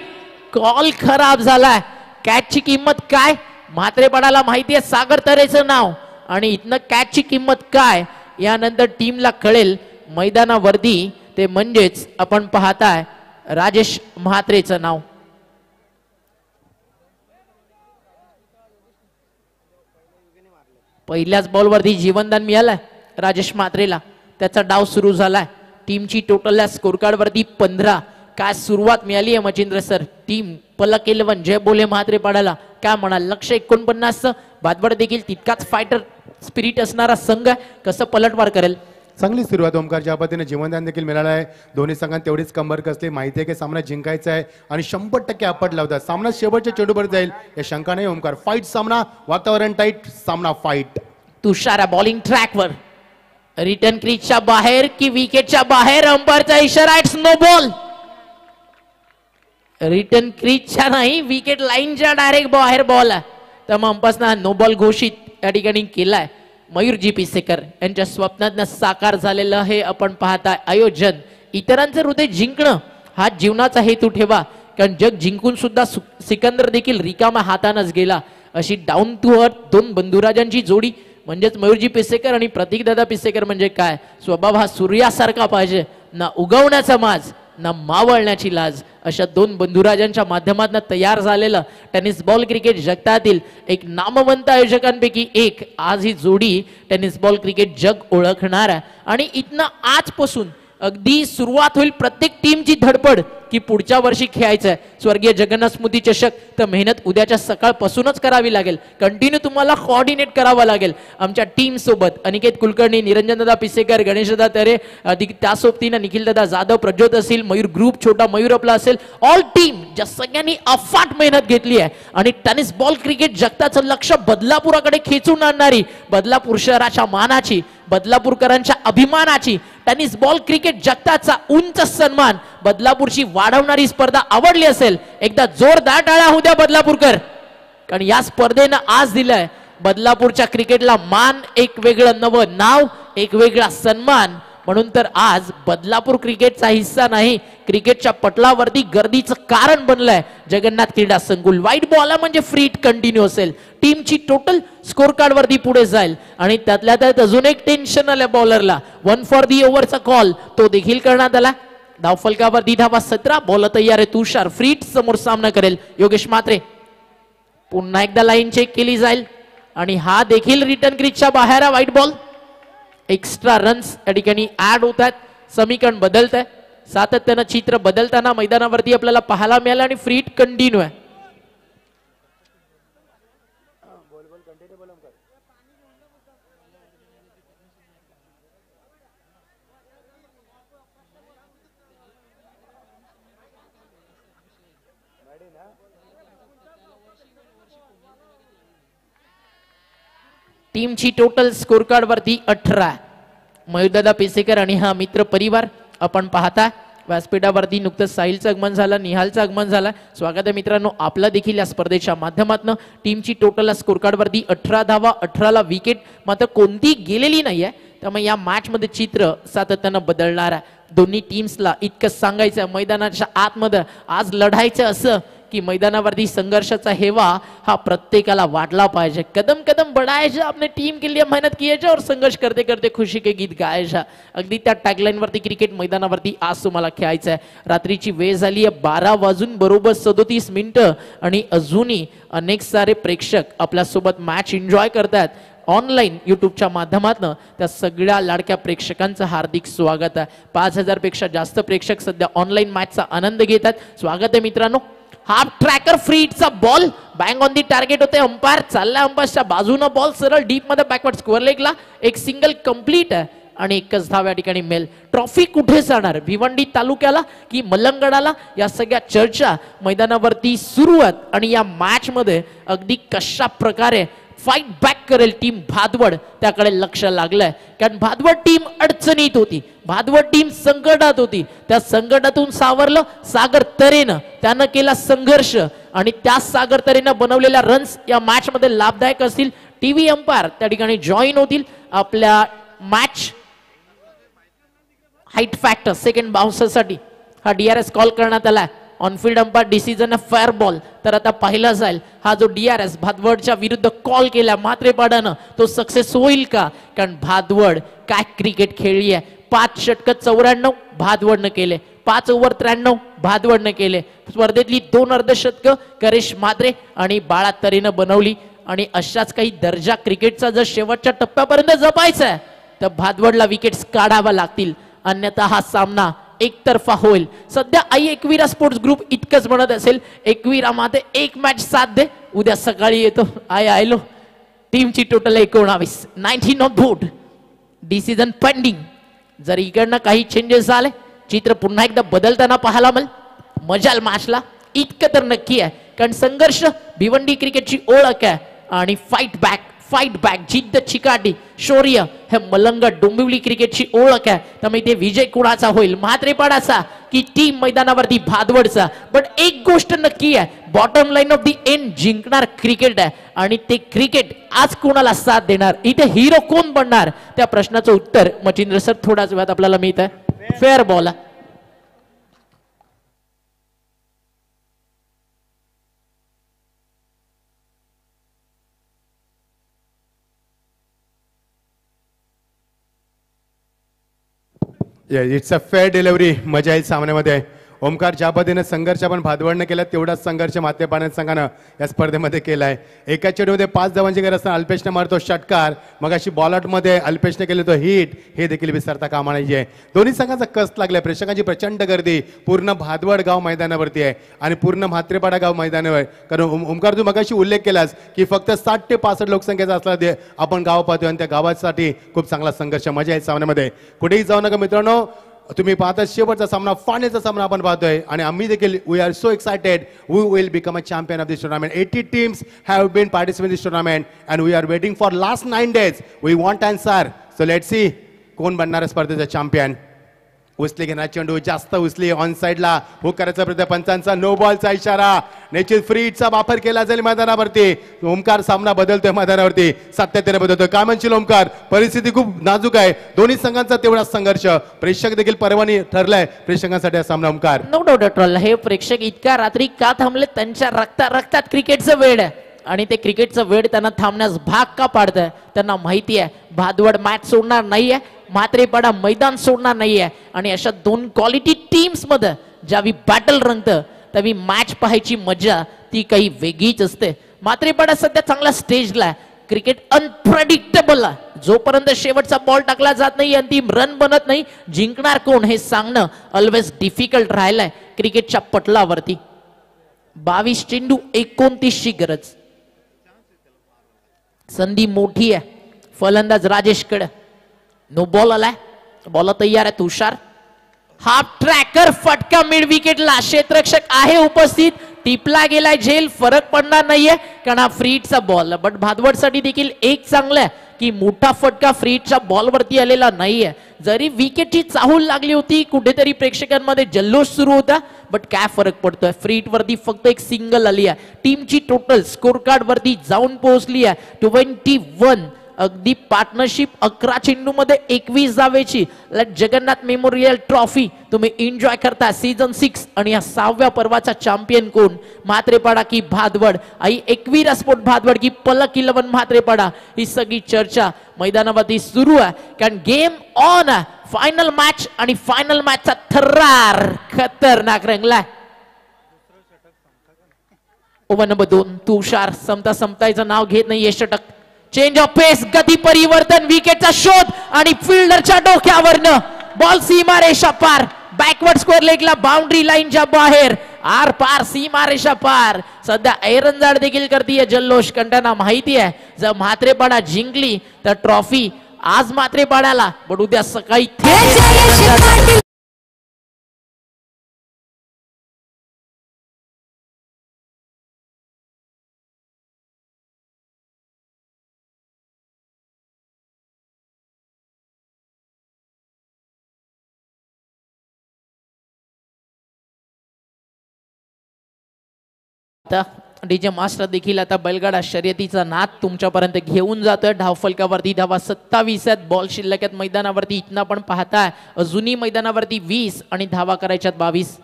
कॉल खराब झालाय. कॅचची किंमत काय? म्हात्रेपाडाला माहिती आहे सागर तरेचं नाव आणि इथनं कॅचची किंमत काय यानंतर टीमला कळेल मैदानावरती. ते म्हणजेच आपण पाहताय राजेश म्हात्रेचं नाव. पहिल्याच बॉलवरती जीवनदान मिळालंय राजेश म्हात्रेला. त्याचा डाव सुरू झालाय. टीमची टोटल स्कोर कार्ड वरती 15. काय सुरुवात मिळाली आहे मच्छिंद्र सर? टीम पलक 11 जय बोले म्हात्रेपाडाला काय म्हणाल? लक्ष 49. भादवड देखील तितकाच फायटर स्पिरिट असणारा संघ आहे. कसं पलटवार करेल? चांगली सुरुवात ओमकार, ज्या पद्धतीने जीवनदान देखील मिळालं आहे. दोन्ही संघांना तेवढीच कंबर कसली, माहिती आहे की सामना जिंकायचा आहे आणि 100% आपट लावतात. सामना शेवटच्या चेंडूवर जाईल या शंका नाही ओमकार. फाईट सामना, वातावरण टाईट, सामना फाईट. तुषार बॉलिंग ट्रॅकवर, रिटर्न क्रीजच्या बाहेर की विकेटच्या बाहेर, अंपायरचा इशारा, इट्स नो बॉल. रिटर्न क्रीजच्या नाही, विकेट लाईनच्या डायरेक्ट बाहेर बॉल आहे. त्यामुळे अंपायरनं नो बॉल घोषित या ठिकाणी केलाय. मयूरजी पिसेकर यांच्या स्वप्नातनं साकार झालेलं हे आपण पाहताय आयोजन. इतरांचं हृदय जिंकणं हा जीवनाचा हेतू ठेवा, कारण जग जिंकून सुद्धा सिकंदर देखील रिकामा हातानच गेला. अशी डाऊन टू अर्थ दोन बंधुराजांची जोडी म्हणजेच मयूरजी पिसेकर आणि प्रतीकदादा पिसेकर म्हणजे काय, स्वभाव हा सूर्यासारखा पाहिजे, ना उगवण्याचा माज ना मावळण्याची लाज. अशा दोन बंधुराजांच्या माध्यमातून तयार झालेलं टेनिस बॉल क्रिकेट जगतातील एक नामवंत आयोजकांपैकी एक आज ही जोडी टेनिस बॉल क्रिकेट जग ओळखणार आहे. आणि इथनं आजपासून अगदी सुरुवात होईल प्रत्येक टीमची धडपड की पुढच्या वर्षी खेळायचं आहे. स्वर्गीय जगन्नाथ स्मृती चषक तर मेहनत उद्याच्या सकाळपासूनच करावी लागेल, कंटिन्यू तुम्हाला कोऑर्डिनेट करावं लागेल. आमच्या टीम सोबत अनिकेत कुलकर्णी, निरंजनदादा पिसेकर, गणेशदादा तरे, त्या सोबतीनं निखिलदादा जाधव, प्रज्योत असेल, मयूर ग्रुप, छोटा मयूर आपला असेल, ऑल टीम ज्या सगळ्यांनी अफाट मेहनत घेतली आहे आणि टेनिस बॉल क्रिकेट जगताचं लक्ष बदलापुराकडे खेचून आणणारी, बदलापूर शहराच्या मानाची, बदलापूरकरांच्या अभिमानाची टेनिस बॉल क्रिकेट जगताचा उंच सन्मान, बदलापूरची वाढवणारी स्पर्धा आवडली असेल एकदा जोरदार टाळ्या होऊ द्या बदलापूरकर, कारण या स्पर्धेनं आज दिलाय बदलापूरच्या क्रिकेटला मान, एक वेगळं नवं नाव, एक वेगळा सन्मान. म्हणून तर आज बदलापूर क्रिकेटचा हिस्सा नाही, क्रिकेटच्या पटलावरती गर्दीचं कारण बनलंय जगन्नाथ क्रीडा संकुल. वाईट बॉल म्हणजे फ्री हिट कंटिन्यू असेल, टीमची टोटल स्कोर कार्ड वरती पुढे जाईल आणि त्यातल्या त्यात अजून एक टेन्शन आलं बॉलरला. 1 फॉर दी ओव्हरचा कॉल तो देखील करण्यात आला. धावफलकावरती धावा 17, बॉल तयार आहे. तुषार फ्री हिट समोर सामना करेल. योगेश म्हात्रे पुन्हा एकदा लाईन चेक केली जाईल आणि हा देखील रिटर्न क्रीजच्या बाहेर आहे. White ball. एक्स्ट्रा रन्स या ठिकाणी ऍड होत आहेत, समीकरण बदलत आहे, सातत्यानं चित्र बदलताना मैदानावरती आपल्याला पाहायला मिळालं आणि फ्री हिट कंटिन्यू आहे. टीमची टोटल स्कोर कार्ड वरती 18. मयूरदादा पिसेकर आणि हा मित्र परिवार आपण पाहता. व्यासपीठावरती नुकतंच साहिलचं आगमन झालं, निहालचं आगमन झालं. स्वागत आहे मित्रांनो आपला देखील या स्पर्धेच्या माध्यमातून. टीमची टोटल स्कोर कार्ड वरती 18 धावा, 18ला विकेट मात्र कोणती गेलेली नाहीये, त्यामुळे या मॅच मध्ये चित्र सातत्यानं बदलणार आहे. दोन्ही टीम्सला इतकंच सांगायचं मैदानाच्या आतमध्ये आज लढायचं असं की मैदानावरती संघर्षाचा हेवा हा प्रत्येकाला वाटला पाहिजे. कदम कदम बढ़ायचा, अपने टीम के लिए मेहनत कियायचा और संघर्ष करते करते खुशी के गीत गायचा. अगदी त्या टॅगलाईन वरती क्रिकेट मैदानावरती आज तुम्हाला खेळायचं आहे. रात्रीची वेळ झाली आहे 12:37 आणि अजूनही अनेक सारे प्रेक्षक आपल्यासोबत मॅच एन्जॉय करतात ऑनलाईन युट्यूबच्या माध्यमातून. त्या सगळ्या लाडक्या प्रेक्षकांचं हार्दिक स्वागत आहे. 5000 पेक्षा जास्त प्रेक्षक सध्या ऑनलाईन मॅचचा आनंद घेतात. स्वागत आहे मित्रांनो. हाफ ट्रॅकर फ्री हिटचा ball bang on the target होते. अंपायर चालला अंपायरच्या बाजूनं, बॉल सरळ डीप मध्ये बॅकवर्ड स्क्वेअर लेगला. एक सिंगल कंप्लीट आहे आणि एकच धाव या ठिकाणी मिळेल. ट्रॉफी कुठे जाणार, भिवंडी तालुक्याला की मलंगडाला, या सगळ्या चर्चा मैदानावरती सुरू आहेत. आणि या मॅच मध्ये अगदी कशा प्रकारे फाईट बॅक करेल टीम भादवड त्याकडे लक्ष लागलंय. कारण भादवड टीम अडचणीत होती, भादवड टीम संकटात होती. त्या संकटातून सावरलं सागर तरेनं, त्यानं केला संघर्ष आणि त्या सागर तरेनं बनवलेल्या रन्स या मॅच मध्ये लाभदायक असतील. टीव्ही अंपायर त्या ठिकाणी जॉईन होतील आपल्या मॅच हाईट फॅक्टर सेकंड बाउन्सरसाठी. हा DRS कॉल करण्यात आला. On-field umpire decision fair ball. तर आता पाहिला जाईल हा जो DRS भादवडच्या विरुद्ध कॉल केला मात्रेपाडानं तो सक्सेस होईल का. कारण भादवड काय क्रिकेट खेळली आहे. 5 षटक 94 भादवडनं केले, 5 ओव्हर 93 भादवडनं केले. स्पर्धेतली 2 अर्धशतक करेश म्हात्रे आणि बाळा तरेनं बनवली. आणि अशाच काही दर्जा क्रिकेटचा जर शेवटच्या टप्प्यापर्यंत जपायचा आहे तर भादवडला विकेट्स काढाव्या लागतील, अन्यथा हा सामना एकतर्फा होईल. सध्या आई एकविरा स्पोर्ट्स ग्रुप इतकंच म्हणत असेल, एकविरा माते एक मॅच साथ दे, उद्या सकाळी येतो. आयलो. टीमची total 19 on board, decision pending. जर इकडनं काही चेंजेस झाले, चित्र पुन्हा एकदा बदलताना पाहायला मजाल मॅचला इतकं तर नक्की आहे. कारण संघर्ष भिवंडी क्रिकेटची ओळख आहे आणि फाईट बॅक जिद्द चिकाटी शौर्य हे मलंग डोंबिवली क्रिकेटची ओळख आहे. त्यामुळे ते विजय कुणाचा होईल, म्हात्रेपाडाचा की टीम मैदानावरती भादवडचा. पण एक गोष्ट नक्की आहे, bottom line of the end जिंकणार क्रिकेट आहे आणि ते क्रिकेट आज कोणाला साथ देणार, इथे हिरो कोण बनणार, त्या प्रश्नाचं उत्तर मचिंद्र सर थोड्याच वेळात आपल्याला मिळत आहे. Fair ball. It's a fair delivery. मजा येईल सामन्यामध्ये. ओमकार ज्या पद्धतीने संघर्ष आपण भादवडनं केला तेवढाच संघर्ष मातेपाण्यात संघानं या स्पर्धेमध्ये केलाय. एका चेंडूमध्ये 5 धावांची गरज असताना अल्पेशने मारतो षटकार. मग अशी बॉलआउटमध्ये अल्पेशने केले तो हिट, हे देखील विसरता कामा नाहीये. दोन्ही संघांचा कस लागलाय. प्रेक्षकांची प्रचंड गर्दी पूर्ण भादवड गाव मैदानावरती आहे आणि पूर्ण म्हात्रेपाडा गाव मैदानावर. कारण ओमकार तू मगाशी उल्लेख केलास की फक्त 60 ते 65 लोकसंख्येचा असला आपण गाव पाहतोय आणि त्या गावासाठी खूप चांगला संघर्ष. मजा आहे सामन्यामध्ये. कुठेही जाऊ नका मित्रांनो. तुम्ही पाहता शेवटचा सामना, फायनलचा सामना आपण पाहतोय आणि आम्ही देखील we are so excited. We will become a champion of this tournament. 80 teams have been participating in this tournament and we are waiting for last 9 days. We want answer. So let's see कोण बनणार स्पर्धेचा champion. उचली घेणार चेंडू, जास्त उचली on साइडला hook करायचा प्रयत्न. पंचांचा no बॉलचा इशारा. निश्चित फ्रीचा वापर केला जाईल मैदानावरती. ओमकार सामना बदलतोय मैदानावरती, सातत्याने बदलतोय. काय म्हणशील ओमकार, परिस्थिती खूप नाजूक आहे. दोन्ही संघांचा तेवढाच संघर्ष. प्रेक्षक देखील पर्वणी ठरलाय प्रेक्षकांसाठी हा सामना. Omkar no doubt at all, हे प्रेक्षक इतक्या रात्री का थांबले, त्यांच्या रक्तात क्रिकेटचं वेळ आहे आणि ते क्रिकेटचं वेळ त्यांना थांबण्यास भाग का पाडतंय. त्यांना माहिती आहे भादवड मॅच सोडणार नाहीये, म्हात्रेपाडा मैदान सोडणार नाहीये आणि अशा दोन क्वालिटी टीम्स मध्ये ज्यावेळी बॅटल रंगतं त्यावेळी मॅच पाहायची मजा ती काही वेगळीच असते. म्हात्रेपाडा सध्या चांगला स्टेजला आहे. क्रिकेट अनप्रेडिक्टेबल आहे. जोपर्यंत शेवटचा बॉल टाकला जात नाही, अंतिम रन बनत नाही, जिंकणार कोण हे सांगणं ऑलवेज डिफिकल्ट राहिलंय क्रिकेटच्या पटलावरती. 22 चेंडू 29 ची गरज. संधी मोठी आहे. फलंदाज राजेश कडे. नो बॉल आलाय. बॉल तयार आहे. तुषार हाफ ट्रॅकर फटका मिड विकेटला. क्षेत्ररक्षक आहे उपस्थित. टिपला गेलाय झेल, फरक पडणार नाहीये कारण हा फ्रीटचा बॉल. बट भादवडसाठी देखील एक चांगलं आहे की मोठा फटका फ्रीटच्या बॉलवरती आलेला नाहीये. जरी विकेटची चाहूल लागली होती, कुठेतरी प्रेक्षकांमध्ये जल्लोष सुरू होता, बट काय फरक पडतोय. फ्रीट वरती फक्त एक सिंगल आली आहे. टीमची टोटल स्कोर कार्ड वरती जाऊन पोहोचली आहे 21. अगदी पार्टनरशिप 11 चेंडू मध्ये 21 धावेची जगन्नाथ मेमोरियल ट्रॉफी तुम्ही एन्जॉय करता. सीझन 6 आणि या 6व्या पर्वाचा चॅम्पियन कोण, म्हात्रेपाडा की भादवड. आई एकवीरा स्पोर्ट भादवड की पलक 11 म्हात्रेपाडा, ही सगळी चर्चा मैदानावरती सुरू आहे. कारण गेम ऑन आहे. फायनल मॅच आणि फायनल मॅचचा थर्रार खतरनाक रंगलाय. ओव्हर नंबर 2 तुषार संपतायचं नाव घेत नाही. षटक. चेंज ऑफ पेस, गती परिवर्तन, विकेटचा शोध आणि फिल्डरच्या डोक्यावरनं बॉल सीमारेषा पार. बॅकवर्ड स्कोअर लेगला बाउंड्री लाईनच्या बाहेर. आर पार सीमारेषा पार. सध्या ऐरंजाड देखील करतीये जल्लोष. कारण त्यांना माहिती आहे जर म्हात्रेपाडा जिंकली तर ट्रॉफी आज म्हात्रेपाड्याला, पण उद्या सकाळी डीजे मास्टर देखील आता बैलगाडा शर्यतीचा नाद तुमच्यापर्यंत घेऊन जातोय. धावफलकावरती धावा 27 आहेत. बॉल शिल्लक आहेत मैदानावरती. इथनं पण पाहताय अजूनही मैदानावरती 20 आणि धावा करायच्यात 22.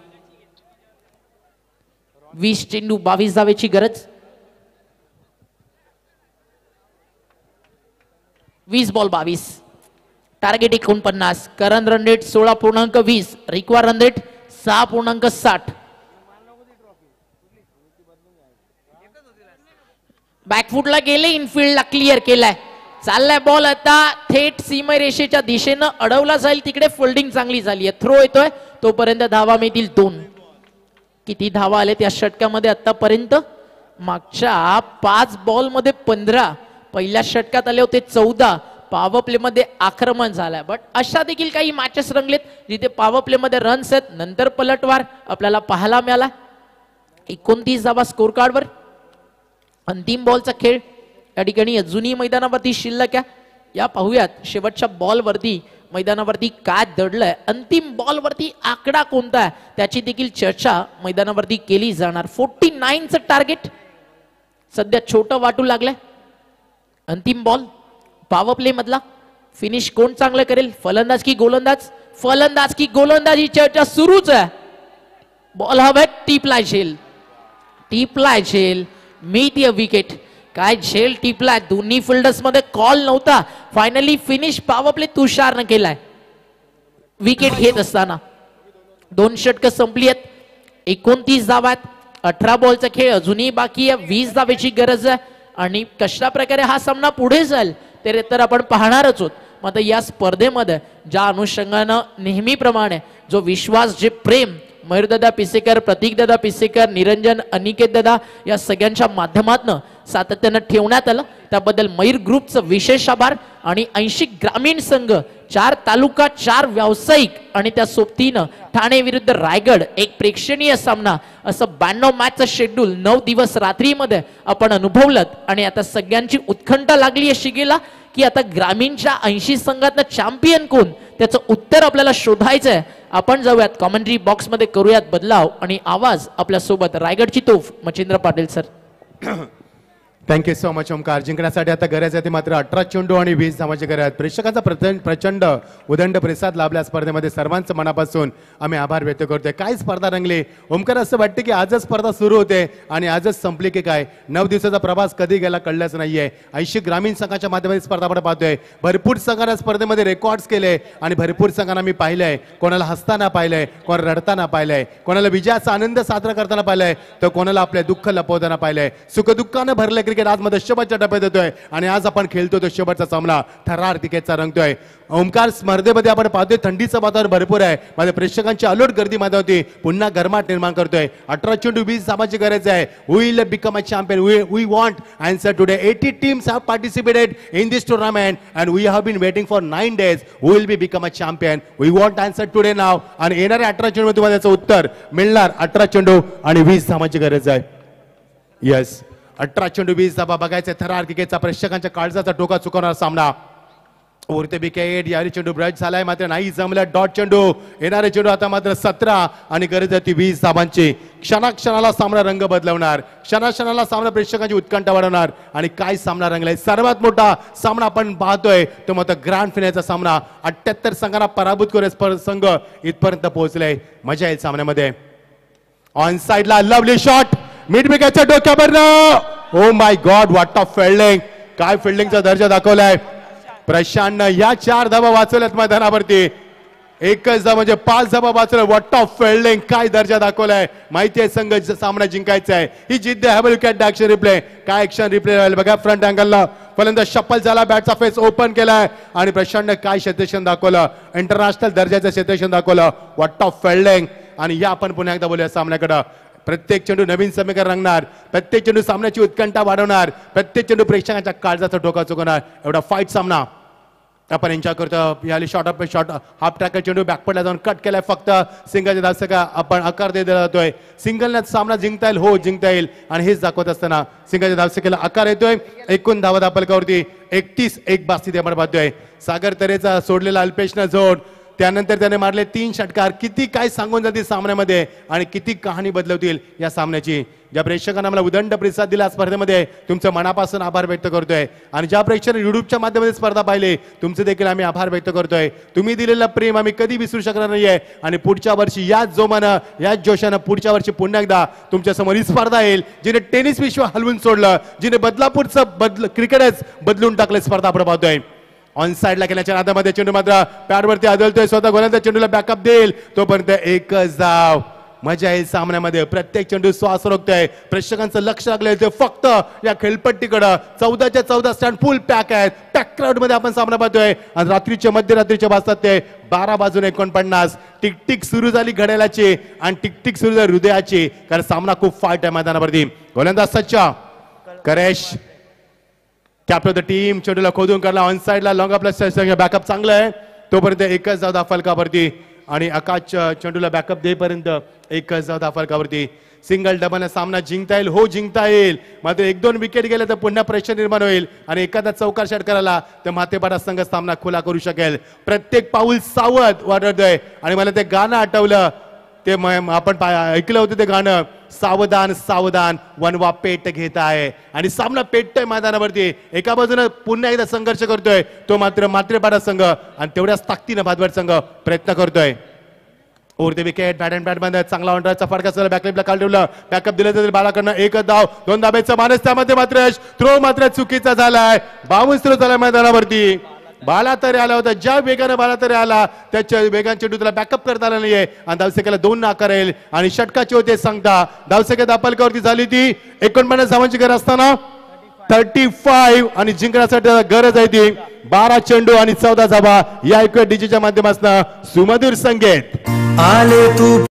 20 चेंडू 22 धावेची गरज. 20 ball 22. Target 49. Current run rate 16.20. Require run rate 6.60. बॅकफुटला गेले, इनफिल्डला क्लिअर केलाय. चाललाय बॉल आता थेट सीमारेषेच्या दिशेनं अडवला जाईल. तिकडे फोल्डिंग चांगली झाली आहे. थ्रो येतोय तोपर्यंत धावा मिळतील 2. किती धावा आले त्या षटकामध्ये आतापर्यंत? मागच्या 5 बॉल मध्ये 15. पहिल्या षटकात आले होते 14. पॉवर प्ले मध्ये आक्रमण झालंय. बट अशा देखील काही मॅचेस रंगलेत जिथे पॉवर प्ले मध्ये रन्स आहेत, नंतर पलटवार आपल्याला पाहायला मिळाला. 29 धावा स्कोर कार्डवर. अंतिम बॉलचा खेळ या ठिकाणी अजूनही मैदानावरती शिल्लक आहे. या पाहूयात शेवटच्या बॉलवरती मैदानावरती काय दडलंय, अंतिम बॉलवरती आकडा कोणता आहे त्याची देखील चर्चा मैदानावरती केली जाणार. 49चं टार्गेट सध्या छोटं वाटू लागलंय. अंतिम बॉल पॉवर प्ले मधला फिनिश कोण चांगलं करेल, फलंदाज की गोलंदाज, फलंदाज की गोलंदाज ही चर्चा सुरूच आहे. बॉल हवे टिपलाय झेल, टिपलाय झेल, मीट या विकेट. काय झेल टिपलाय, दोन्ही फिल्डर्स मध्ये कॉल नव्हता. फायनली फिनिश पॉवर प्ले तुषारनं केलाय विकेट घेत असताना. 2 षटकं संपली आहेत. 29 धावा आहेत. 18 बॉलचा खेळ अजूनही बाकी आहे. 20 धावेची गरज आहे आणि कशा प्रकारे हा सामना पुढे जाईल ते तर आपण पाहणारच आहोत. मात्र या स्पर्धेमध्ये ज्या अनुषंगानं नेहमीप्रमाणे जो विश्वास, जे प्रेम मयूरदादा पिसेकर, प्रतीकदादा पिसेकर, निरंजन, अनिकेत दादा या सगळ्यांच्या माध्यमातून सातत्यानं ठेवण्यात आलं त्याबद्दल मयूर ग्रुपचं विशेष आभार. आणि 80 ग्रामीण संघ, 4 तालुका, 4 व्यावसायिक आणि त्या सोबतीनं ठाणे विरुद्ध रायगड एक प्रेक्षणीय सामना, असं 92 मॅचचं शेड्यूल 9 दिवस रात्रीमध्ये आपण अनुभवलं. आणि आता सगळ्यांची उत्कंठा लागली आहे शिगेला की आता ग्रामीणच्या 80 संघातनं चॅम्पियन कोण, त्याचं उत्तर आपल्याला शोधायचं आहे. आपण जाऊयात कॉमेंट्री बॉक्स मध्ये, करूयात बदलाव आणि आवाज आपल्या सोबत रायगडची तोफ Machhindra Patil sir. Thank you so much Omkar. जिंकण्यासाठी आता गरज आहे ती मात्र 18 चेंडू आणि 20 धावांची गरज आहे. प्रेक्षकांचा प्रचंड उदंड प्रतिसाद लाभला स्पर्धेमध्ये. सर्वांचं मनापासून आम्ही आभार व्यक्त करतोय. काय स्पर्धा रंगली ओमकार, असं वाटतं की आजच स्पर्धा सुरू होते आणि आजच संपली की काय. 9 दिवसाचा प्रवास कधी गेला कळलंच नाहीये. 80 ग्रामीण संघाच्या माध्यमातून स्पर्धा आपण पाहतोय. भरपूर संघांना स्पर्धेमध्ये रेकॉर्ड्स केले आणि भरपूर संघांना मी पाहिलंय, कोणाला हसताना पाहिलंय, कोणाला रडताना पाहिलंय, कोणाला विजयाचा आनंद साजरा करताना पाहिलंय, तर कोणाला आपले दुःख लपवताना पाहिलंय. सुखदुःखानं भरले क्रिकेट आज मध्ये शेवटच्या टप्प्यात येतोय आणि आज आपण खेळतोय तो शेवटचा सामना थरार क्रिकेटचा रंगतोय. ओमकार, स्पर्धेमध्ये आपण पाहतोय थंडीचं वातावरण भरपूर आहे. माझ्या प्रेक्षकांची अलोट गर्दी माझ्यावरती पुन्हा गरमाट निर्माण करतोय. 18 चेंडू 20 धावांची गरज आहे. We will become a champion. We want answer today. 80 teams have participated in this tournament and we have been waiting for 9 days. We will be become a champion. We want answer today now. आणि येणाऱ्या 18 चेंडू तुम्हाला त्याचं उत्तर मिळणार. 18 चेंडू आणि 20 धावांची गरज आहे. येस, 18 चेंडू 20 धावा बघायचे. थरार क्रिकेटचा प्रेक्षकांच्या काळजाचा टोका चुकवणारा सामना. उरते विकेट. यारी चेंडू ब्रश झालाय मात्र नाही जमला. डॉट चेंडू. येणारे चेंडू आता मात्र 17 आणि गरज आहे ती 20 धावांची. क्षणाक्षणाला सामना रंग बदलवणार. क्षणाक्षणाला सामना प्रेक्षकांची उत्कंठा वाढवणार. आणि काय सामना रंगलाय. सर्वात मोठा सामना आपण पाहतोय तो मात्र ग्रँड फिनालेचा सामना. 78 संघांना पराभूत करून संघ इथपर्यंत पोहोचले. मजा येईल सामन्यामध्ये. ऑन साइडला लवली शॉट मिड विकेटच्या डोक्यावरनं. Oh my God, what of fielding. काय फिल्डिंगचा दर्जा दाखवलाय प्रशांतनं. या 4 धावा वाचवल्यात मैदानावरती. एकच धाव म्हणजे 5 धावा वाचवल्या. What of fielding. काय दर्जा दाखवलाय. माहिती आहे संघ सामना जिंकायचा आहे. ही जिद्द आहे. Will cat action replay. काय ॲक्शन रिप्ले राहील बघा. फ्रंट अँगलला फलंदाज शप्पल झाला. बॅटचा फेस ओपन केलाय आणि प्रशांतनं काय क्षेत्ररक्षण दाखवलं. इंटरनॅशनल दर्जाचं क्षेत्ररक्षण दाखवलं. What of fielding. आणि या आपण पुन्हा एकदा बोलूया सामन्याकडे. प्रत्येक चेंडू नवीन समीकरण रंगणार. प्रत्येक चेंडू सामन्याची उत्कंठा वाढवणार. प्रत्येक चेंडू प्रेक्षकांच्या काळजाचा टोका चुकवणार. एवढा फाईट सामना आपण एन्जॉय करतो. याली शॉर्ट हाफ ट्रॅकर चेंडू बॅकपडला जाऊन कट केलाय. फक्त सिंगलच्या दासका आपण आकार देत जातोय. सिंगलने सामना जिंकता येईल. हो जिंकता येईल. आणि हेच दाखवत असताना सिंगलच्या दासकेला आकार येतोय. एकूण धावा दापलकावरती 31-1 बास्ती आपण पाहतोय. सागर तरेचा सोडलेला अल्पेशनं जोड. त्यानंतर त्याने मारले 3 षटकार. किती काय सांगून जातील सामन्यामध्ये आणि किती कहाणी बदलवतील या सामन्याची. ज्या प्रेक्षकांना मला उदंड प्रतिसाद दिला स्पर्धेमध्ये तुमचं मनापासून आभार व्यक्त करतोय. आणि ज्या प्रेक्षकांनी युट्यूबच्या माध्यमातून स्पर्धा पाहिली तुमचे देखील आम्ही आभार व्यक्त करतोय. तुम्ही दिलेलं प्रेम आम्ही कधी विसरू शकणार नाहीये. आणि पुढच्या वर्षी याच जोमानं याच जोशानं पुढच्या वर्षी पुन्हा एकदा तुमच्या समोर ही स्पर्धा येईल जिने टेनिस विश्व हलवून सोडलं, जिने बदलापूरचं क्रिकेटच बदलून टाकलं. स्पर्धा आपण पाहतोय. ऑन साइडला केल्याच्या नादामध्ये चेंडू मात्र पॅडवरती आदळतोय. स्वतः गोलंदाज चेंडूला बॅकअप देईल तोपर्यंत एकच धाव. मजा येईल सामन्यामध्ये. प्रत्येक चेंडू श्वास रोखतोय. प्रेक्षकांचं लक्ष लागलंय ते फक्त या खेळपट्टीकडं. 14च्या 14 स्टँड फुल पॅक आहेत. पॅक क्राऊड मध्ये आपण सामना पाहतोय. आणि रात्रीच्या मध्यरात्रीच्या वाजतात ते 12 वाजून 49. टिकटिक सुरू झाली घड्याळाची आणि टिकटिक सुरू झाली हृदयाची. कारण सामना खूप फाईट आहे मैदानावरती. गोलंदाज सच्चा करेश कॅप्टन ऑफ द टीम चेंडूला खोदून काढला ऑन साइडला लॉंग आपला बॅकअप चांगला आहे तोपर्यंत एकच धाव फलकावरती आणि आकाश चेंडूला बॅकअप देईपर्यंत एकच धाव फलकावरती सिंगल डबल सामना जिंकता येईल हो जिंकता येईल मात्र 1-2 विकेट गेले तर पुन्हा प्रेशर निर्माण होईल आणि एखादा चौकार षटकाराला तर मातेपाडा संघ सामना खुला करू शकेल प्रत्येक पाऊल सावध वाटतोय आणि मला ते गाणं आठवलं ते आपण ऐकलं होतं ते गाणं सावधान सावधान वनवा पेट घेत आहे आणि सामना पेटतोय मैदानावरती एका बाजूने पुन्हा एकदा संघर्ष करतोय तो मात्र मात्रेपाडा संघ आणि तेवढ्याच ताकदीनं भादवड संघ प्रयत्न करतोय ओरते विकेट बॅट अँड बॅट मध्ये चांगला ऑनराचा फटका असलेला बॅकलिपला काल ठेवलं बॅकअप दिलं तर बालाकडनं एकच धाव 2 धाब्याचा मानस त्यामध्ये मात्र थ्रो मात्र चुकीचा झालाय 52 थ्रो झाला मैदानावरती बाला तरी आला होता ज्या वेगाने बाला तरी आला त्याच्या वेगाने चेंडू त्याला बॅकअप करता आला नाहीये आणि धावसेकेला 2 नाकारेल आणि षटकाची होते सांगता धावसेके दापलकावरती झाली ती 49 धावांची गरज असताना 35 आणि जिंकण्यासाठी गरज आहे ती 12 चेंडू आणि 14 धावा या एक डीजेच्या माध्यमातून सुमधुर संगीत आले तू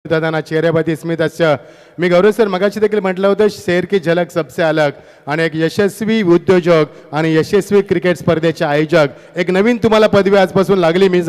दादा चेहऱ्यावरती स्मित हास्य मी गौरव सर मगाशी देखील म्हटलं होतं शेर की झलक सबसे अलग आणि एक यशस्वी उद्योजक आणि यशस्वी क्रिकेट स्पर्धेचे आयोजक एक नवीन तुम्हाला पदवी आजपासून लागली मी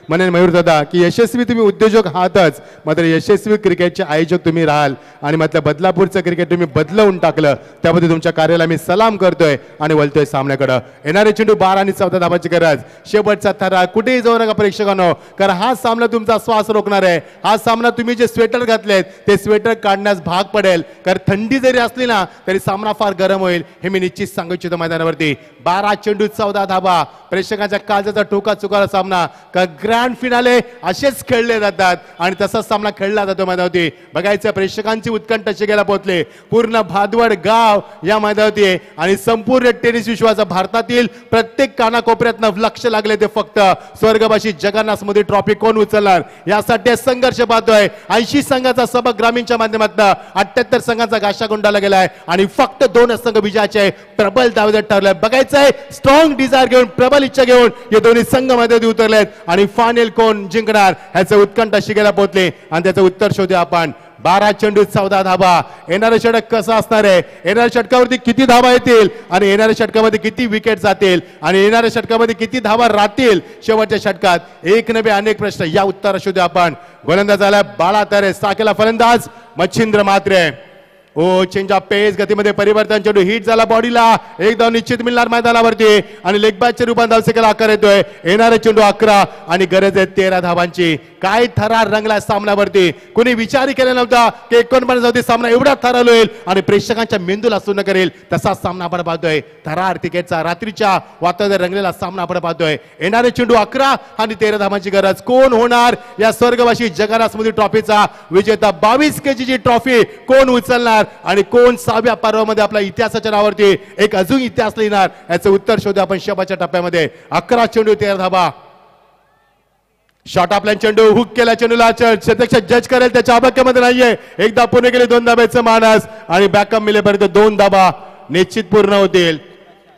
म्हणेन मयूर दादा की यशस्वी तुम्ही उद्योजक आहातच मात्र यशस्वी क्रिकेटचे आयोजक तुम्ही राहाल आणि म्हटलं बदलापूरचं क्रिकेट तुम्ही बदलवून टाकलं त्याबद्दल तुमच्या कार्याला मी सलाम करतोय आणि वळतोय सामन्याकडे येणारे चेंडू 12 आणि 14 धावांची गरज शेवटचा थरा कुठेही जाऊ नका प्रेक्षकांनो कारण हा सामना तुमचा श्वास रोखणार आहे हा सामना तुम्ही जे स्वेटर घातलेत ते स्वेटर काढण्यास भाग पडेल कारण थंडी जरी असली ना तरी सामना फार गरम होईल हे मी निश्चित सांगू इच्छितो मैदानावरती 12 चेंडू 14 धावा प्रेक्षकांच्या काळजाचा टोका चुकारा सामना का ग्रँड फिनाले असेच खेळले जातात आणि तसाच सामना खेळला जातो मैदानावरती बघायचं प्रेक्षकांची उत्कंठा शिगेला पोहोचले पूर्ण भादवड गाव या मैदानावरती आणि संपूर्ण टेनिस विश्वाचा भारतातील प्रत्येक कानाकोपऱ्यातनं लक्ष लागले ते फक्त स्वर्गवासी जगन्नाथ मध्ये ट्रॉफी कोण उचलणार यासाठी संघर्ष पाहतोय 80 संघाचा सबक ग्रामीणच्या माध्यमातून 78 संघाचा गाशा गुंडाला गेलाय आणि फक्त 2 संघ विजयाचे प्रबल दावेदार ठरले बघायचंय स्ट्रॉंग डिझायर घेऊन प्रबल इच्छा घेऊन हे दोन्ही संघ मध्ये उतरलेत आणि फायनल कोण जिंकणार ह्याचं उत्कंठा शिगेला पोहोचले आणि त्याचं उत्तर शोधू आपण 12 चेंडू 14 धावा येणारे षटक कसं असणार आहे येणाऱ्या षटकावरती किती धावा येतील आणि येणाऱ्या षटकामध्ये किती विकेट जातील आणि येणाऱ्या षटकामध्ये किती धावा राहतील शेवटच्या षटकात एक नवे अनेक प्रश्न या उत्तर शोधू आपण गोलंदाज आला बाळा तरे साकेला फलंदाज मच्छिंद्र मात्रे ओ चेंज ऑफ पेस गतीमध्ये परिवर्तन चेंडू हिट झाला बॉडीला एक धाव निश्चित मिळणार मैदानावरती आणि लेग बॅकच्या रूपात धावसेकेला आकार येतोय येणारे चेंडू 11 आणि गरज आहे 13 धावांची काय थरार रंगला सामन्यावरती कोणी विचारही केला नव्हता की 49 धावांचा सामना एवढा थरार होईल आणि प्रेक्षकांच्या मेंदूला सुन्न करेल तसा सामना आपण पाहतोय थरार क्रिकेटचा रात्रीच्या वातावरणात रंगलेला सामना आपण पाहतोय येणारे चेंडू 11 आणि 13 धावांची गरज कोण होणार या स्वर्गवासी जगन्नाथ स्मृती ट्रॉफीचा विजेता 22 केजीची ट्रॉफी कोण उचलणार आणि कोण 6व्या पर्वामध्ये आपल्या इतिहासाच्या नावावरती एक अजून इतिहास लिहिणार याचं उत्तर शोधू आपण शेवटच्या टप्प्यामध्ये 11 चेंडू 13 धावा शॉट आपल्या चेंडू हुक केला चेंडूला प्रत्यक्ष जज करेल त्याच्या अबक्यामध्ये नाहीये एकदा पूर्ण केले 2 धाब्याचं मानस आणि बॅकअप मिळेपर्यंत 2 धाबा निश्चित पूर्ण होतील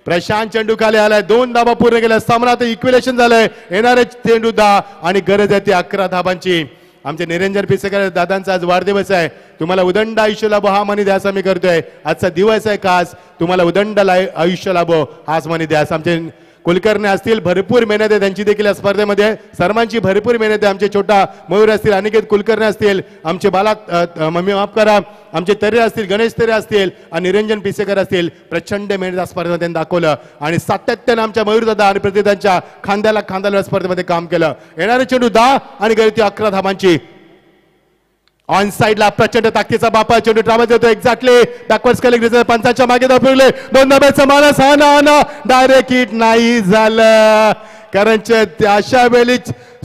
प्रशांत चेंडू खाली आलाय 2 धाबा पूर्ण केल्या सामना इक्विलेशन झालंय येणारे चेंडू 10 आणि गरज आहे ती 11 धाबांची आमचे निरंजन पिसेकर दादांचा आज वाढदिवस आहे तुम्हाला उदंड आयुष्य लाभो हा मनी द्यास आम्ही करतोय आजचा दिवस आहे खास तुम्हाला उदंड आयुष्य लाभो हाच मनी द्यास आमचे कुलकर्णी असतील भरपूर मेहनत आहे त्यांची देखील या स्पर्धेमध्ये सर्वांची भरपूर मेहनत आहे आमचे छोटा मयूर असतील अनिकेत कुलकर्णी असतील आमचे बाला माफ करा आमचे तरे असतील गणेश तरे असतील आणि निरंजन पिसेकर असतील प्रचंड मेहनत या स्पर्धेमध्ये त्यांनी दाखवलं आणि सातत्याने आमच्या मयूर दादा आणि प्रतिदांच्या खांद्याला खांद्याला स्पर्धेमध्ये काम केलं येणारे चेंडू 10 आणि गळती 11 धाबांची ऑन साइडला प्रचंड ताकदीचा बापा चेंडू ट्राव्हल्स येतो एक्झॅक्टली बॅकवर्ड्स केले पंचांच्या मागे दाखवले 2 धाब्याचा मानस हा ना डायरेक्ट हिट नाही झालं कारण अशा वेळी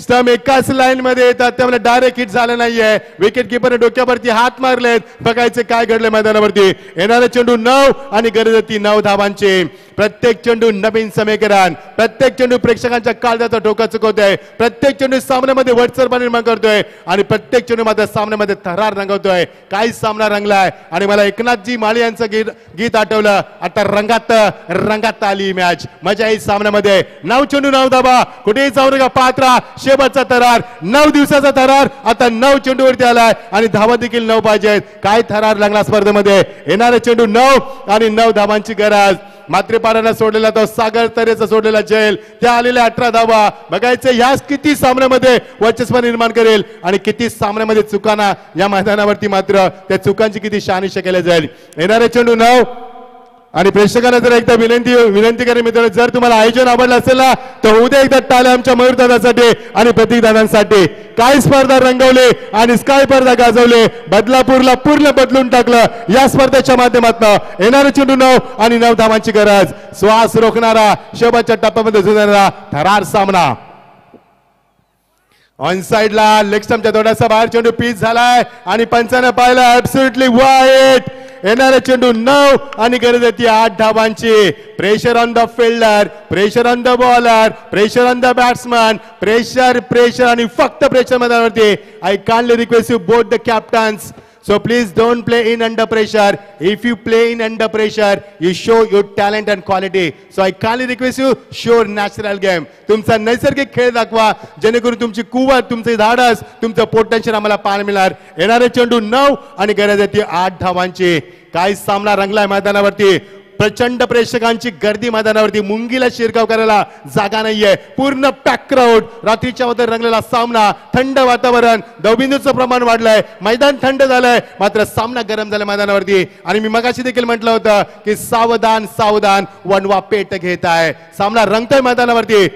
स्टंप एकाच लाईन मध्ये येतात, त्यामुळे डायरेक्ट हिट झालं नाहीये. विकेट किपरने डोक्यावरती हात मारलेत. बघायचे काय घडले मैदानावरती. येणारे चेंडू 9 आणि गरज ती 9 धावांची. प्रत्येक चेंडू नवीन समीकरण, प्रत्येक चेंडू प्रेक्षकांच्या काळजाचा ठोका चुकवतोय, प्रत्येक चेंडू सामन्यामध्ये वटसरपणा निर्माण करतोय आणि प्रत्येक चेंडू मात्र सामन्यामध्ये थरार रंगवतोय. काही सामना रंगलाय आणि मला एकनाथजी माळी यांचं गीत आठवलं. आता रंगात आली मॅच. मजा येईल सामन्यामध्ये. 9 चेंडू 9 धावा. कुठेही जाऊ नका, पात्रा शेवटचा थरार, 9 दिवसाचा थरार आता 9 चेंडूवरती आलाय आणि धावा देखील 9 पाहिजेत. काय थरार लागला स्पर्धेमध्ये. येणारे चेंडू 9 आणि 9 धावांची गरज. मात्रेपारानं सोडलेला तो सागर तरेचा सोडलेला जैल, त्या आलेल्या 18 धावा. बघायचं ह्याच किती सामन्यामध्ये वर्चस्व निर्माण करेल आणि किती सामन्यामध्ये चुकांना या मैदानावरती मात्र त्या चुकांची किती शहानिशा केल्या जाईल. येणारे चेंडू 9 आणि प्रेक्षकांना जर एकदा विनंती करेन मित्रांनो, जर तुम्हाला आयोजन आवडलं असेल ना तर उद्या एकदा टाळ्या आमच्या मयूर दादासाठी आणि प्रतीक दादांसाठी. काय स्पर्धा रंगवले आणि काय स्पर्धा गाजवले. बदलापूरला पूर्ण बदलून टाकलं या स्पर्धेच्या माध्यमातून. येणारे चेंडू 9 आणि 9 धावांची गरज. श्वास रोखणारा, शेवटच्या टप्प्यामध्ये झुंजणारा थरार सामना. ऑन साइडला लेग स्टंपच्या थोडासा बाहेर चेंडू पीच झालाय आणि पंचाने पाहिलं ऍब्सोल्युटली वाईट. येणारे चेंडू 9 आणि गरज ती 8 धावांची. Pressure on the fielder, pressure on the bowler, pressure on the batsman, pressure आणि फक्त प्रेशर मैदानावरती. I kindly request you both the captains, so please don't play in under pressure. If you play in under pressure, you show your talent and quality. So I kindly request you, show natural game. तुमचा नैसर्गिक खेळ दाखवा जेणेकरून तुमची कुवत, तुमचे धाडस, तुमचं पोटेन्शियल आम्हाला पाहायला मिळणार. येणारे चेंडू 9 आणि गरज आहे ती 8 धावांची. काय सामना रंगलाय मैदानावरती. प्रचंड प्रेक्षकांची गर्दी मैदानावरती. मुंगीला शिरकाव करायला जागा नाहीये. पूर्ण पॅक क्राऊड. रात्रीच्या मध्ये रंगलेला सामना, थंड वातावरण, दवबिंदूचं प्रमाण वाढलंय, मैदान थंड झालंय, मात्र सामना गरम झाला मैदानावरती. आणि मी मगाशी देखील म्हटलं होतं की सावधान सावधान, वनवा पेट घेत आहे. सामना रंगतोय मैदानावरती.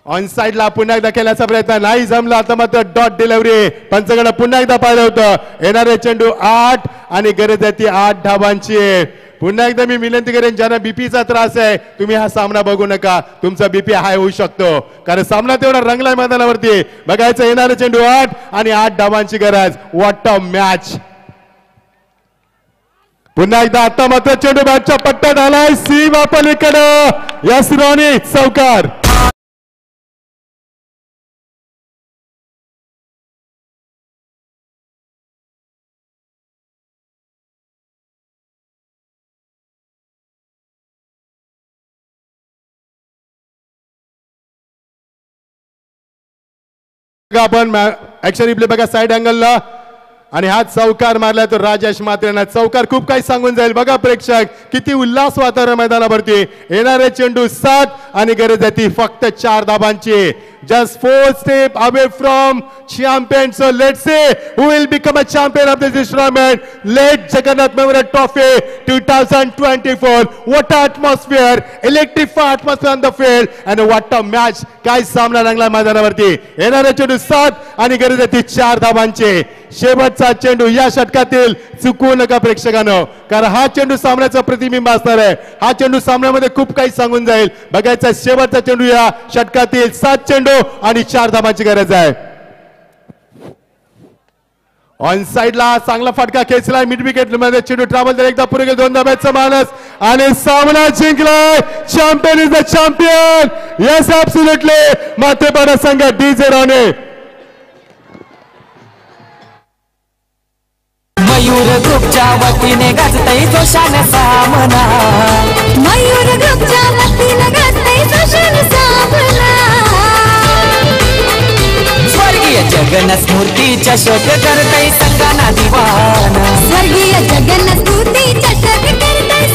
ऑन साइडला पुन्हा एकदा खेळण्याचा प्रयत्न नाही जमला. आता मात्र डॉट डिलिव्हरी. पंचकडे पुन्हा एकदा पाहिलं होतं. येणारे चेंडू 8 आणि गरज आहे ती 8 धावांची. पुन्हा एकदा मी विनंती करेन, ज्यांना बीपीचा त्रास आहे तुम्ही हा सामना बघू नका. तुमचा बीपी हाय होऊ शकतो कारण सामना तेवढा रंगलाय मैदानावरती. बघायचं येणारे चेंडू 8 आणि 8 धावांची गरज. What a match. पुन्हा एकदा आता मात्र चेंडू बॅटच्या पट्ट्यात आलाय. सीमा पलीकडे यस रोनी चौकार. आपण ऍक्शन रिप्ले बघा साइड अँगलला आणि हा चौकार मारलाय तो राजेश मात्रेनं. चौकार खूप काही सांगून जाईल. बघा प्रेक्षक किती उल्हास वातावरण मैदानावरती. येणारे चेंडू 7 आणि गरज आहे ती फक्त 4 धाबांची. just 4 steps away from champion. So let's say who will become a champion of this tournament. Let Jagannath Memorial Trophy 2024. What an atmosphere, electrified atmosphere on the field and what a match. काय सामना रंगला मैदानावरती. येणारे चेंडू 7 आणि गरज आहे ती 4 धाबांची. शेवटचा चेंडू या षटकातील चुकवू नका प्रेक्षकांनो, कारण हा चेंडू सामन्याचा प्रतिबिंब असणार आहे. हा चेंडू सामन्यामध्ये खूप काही सांगून जाईल. बघायचा शेवटचा चेंडू या षटकातील 7 चेंडू आणि 4 धाबांची गरज आहे. ऑन साइडला चांगला फटका खेचलाय. मिड विकेट मध्ये चेंडू ट्रॅव्हल झाला. एकदा पुढे गेला 2 धाब्याचा मानस आणि सामना जिंकलाय. Champion is the champion. Yes absolutely. Matepada संघ डीजे राणे. मयूर ग्रुपच्या वतीने गाजतय जोशाने सामना. मयूर ग्रुपच्या वतीने गाजतय जोशाने सामना. स्वर्गीय जगन्नाथ शोक करतय संगाना दिवाना. स्वर्गीय जगन्नाथ चषक करतय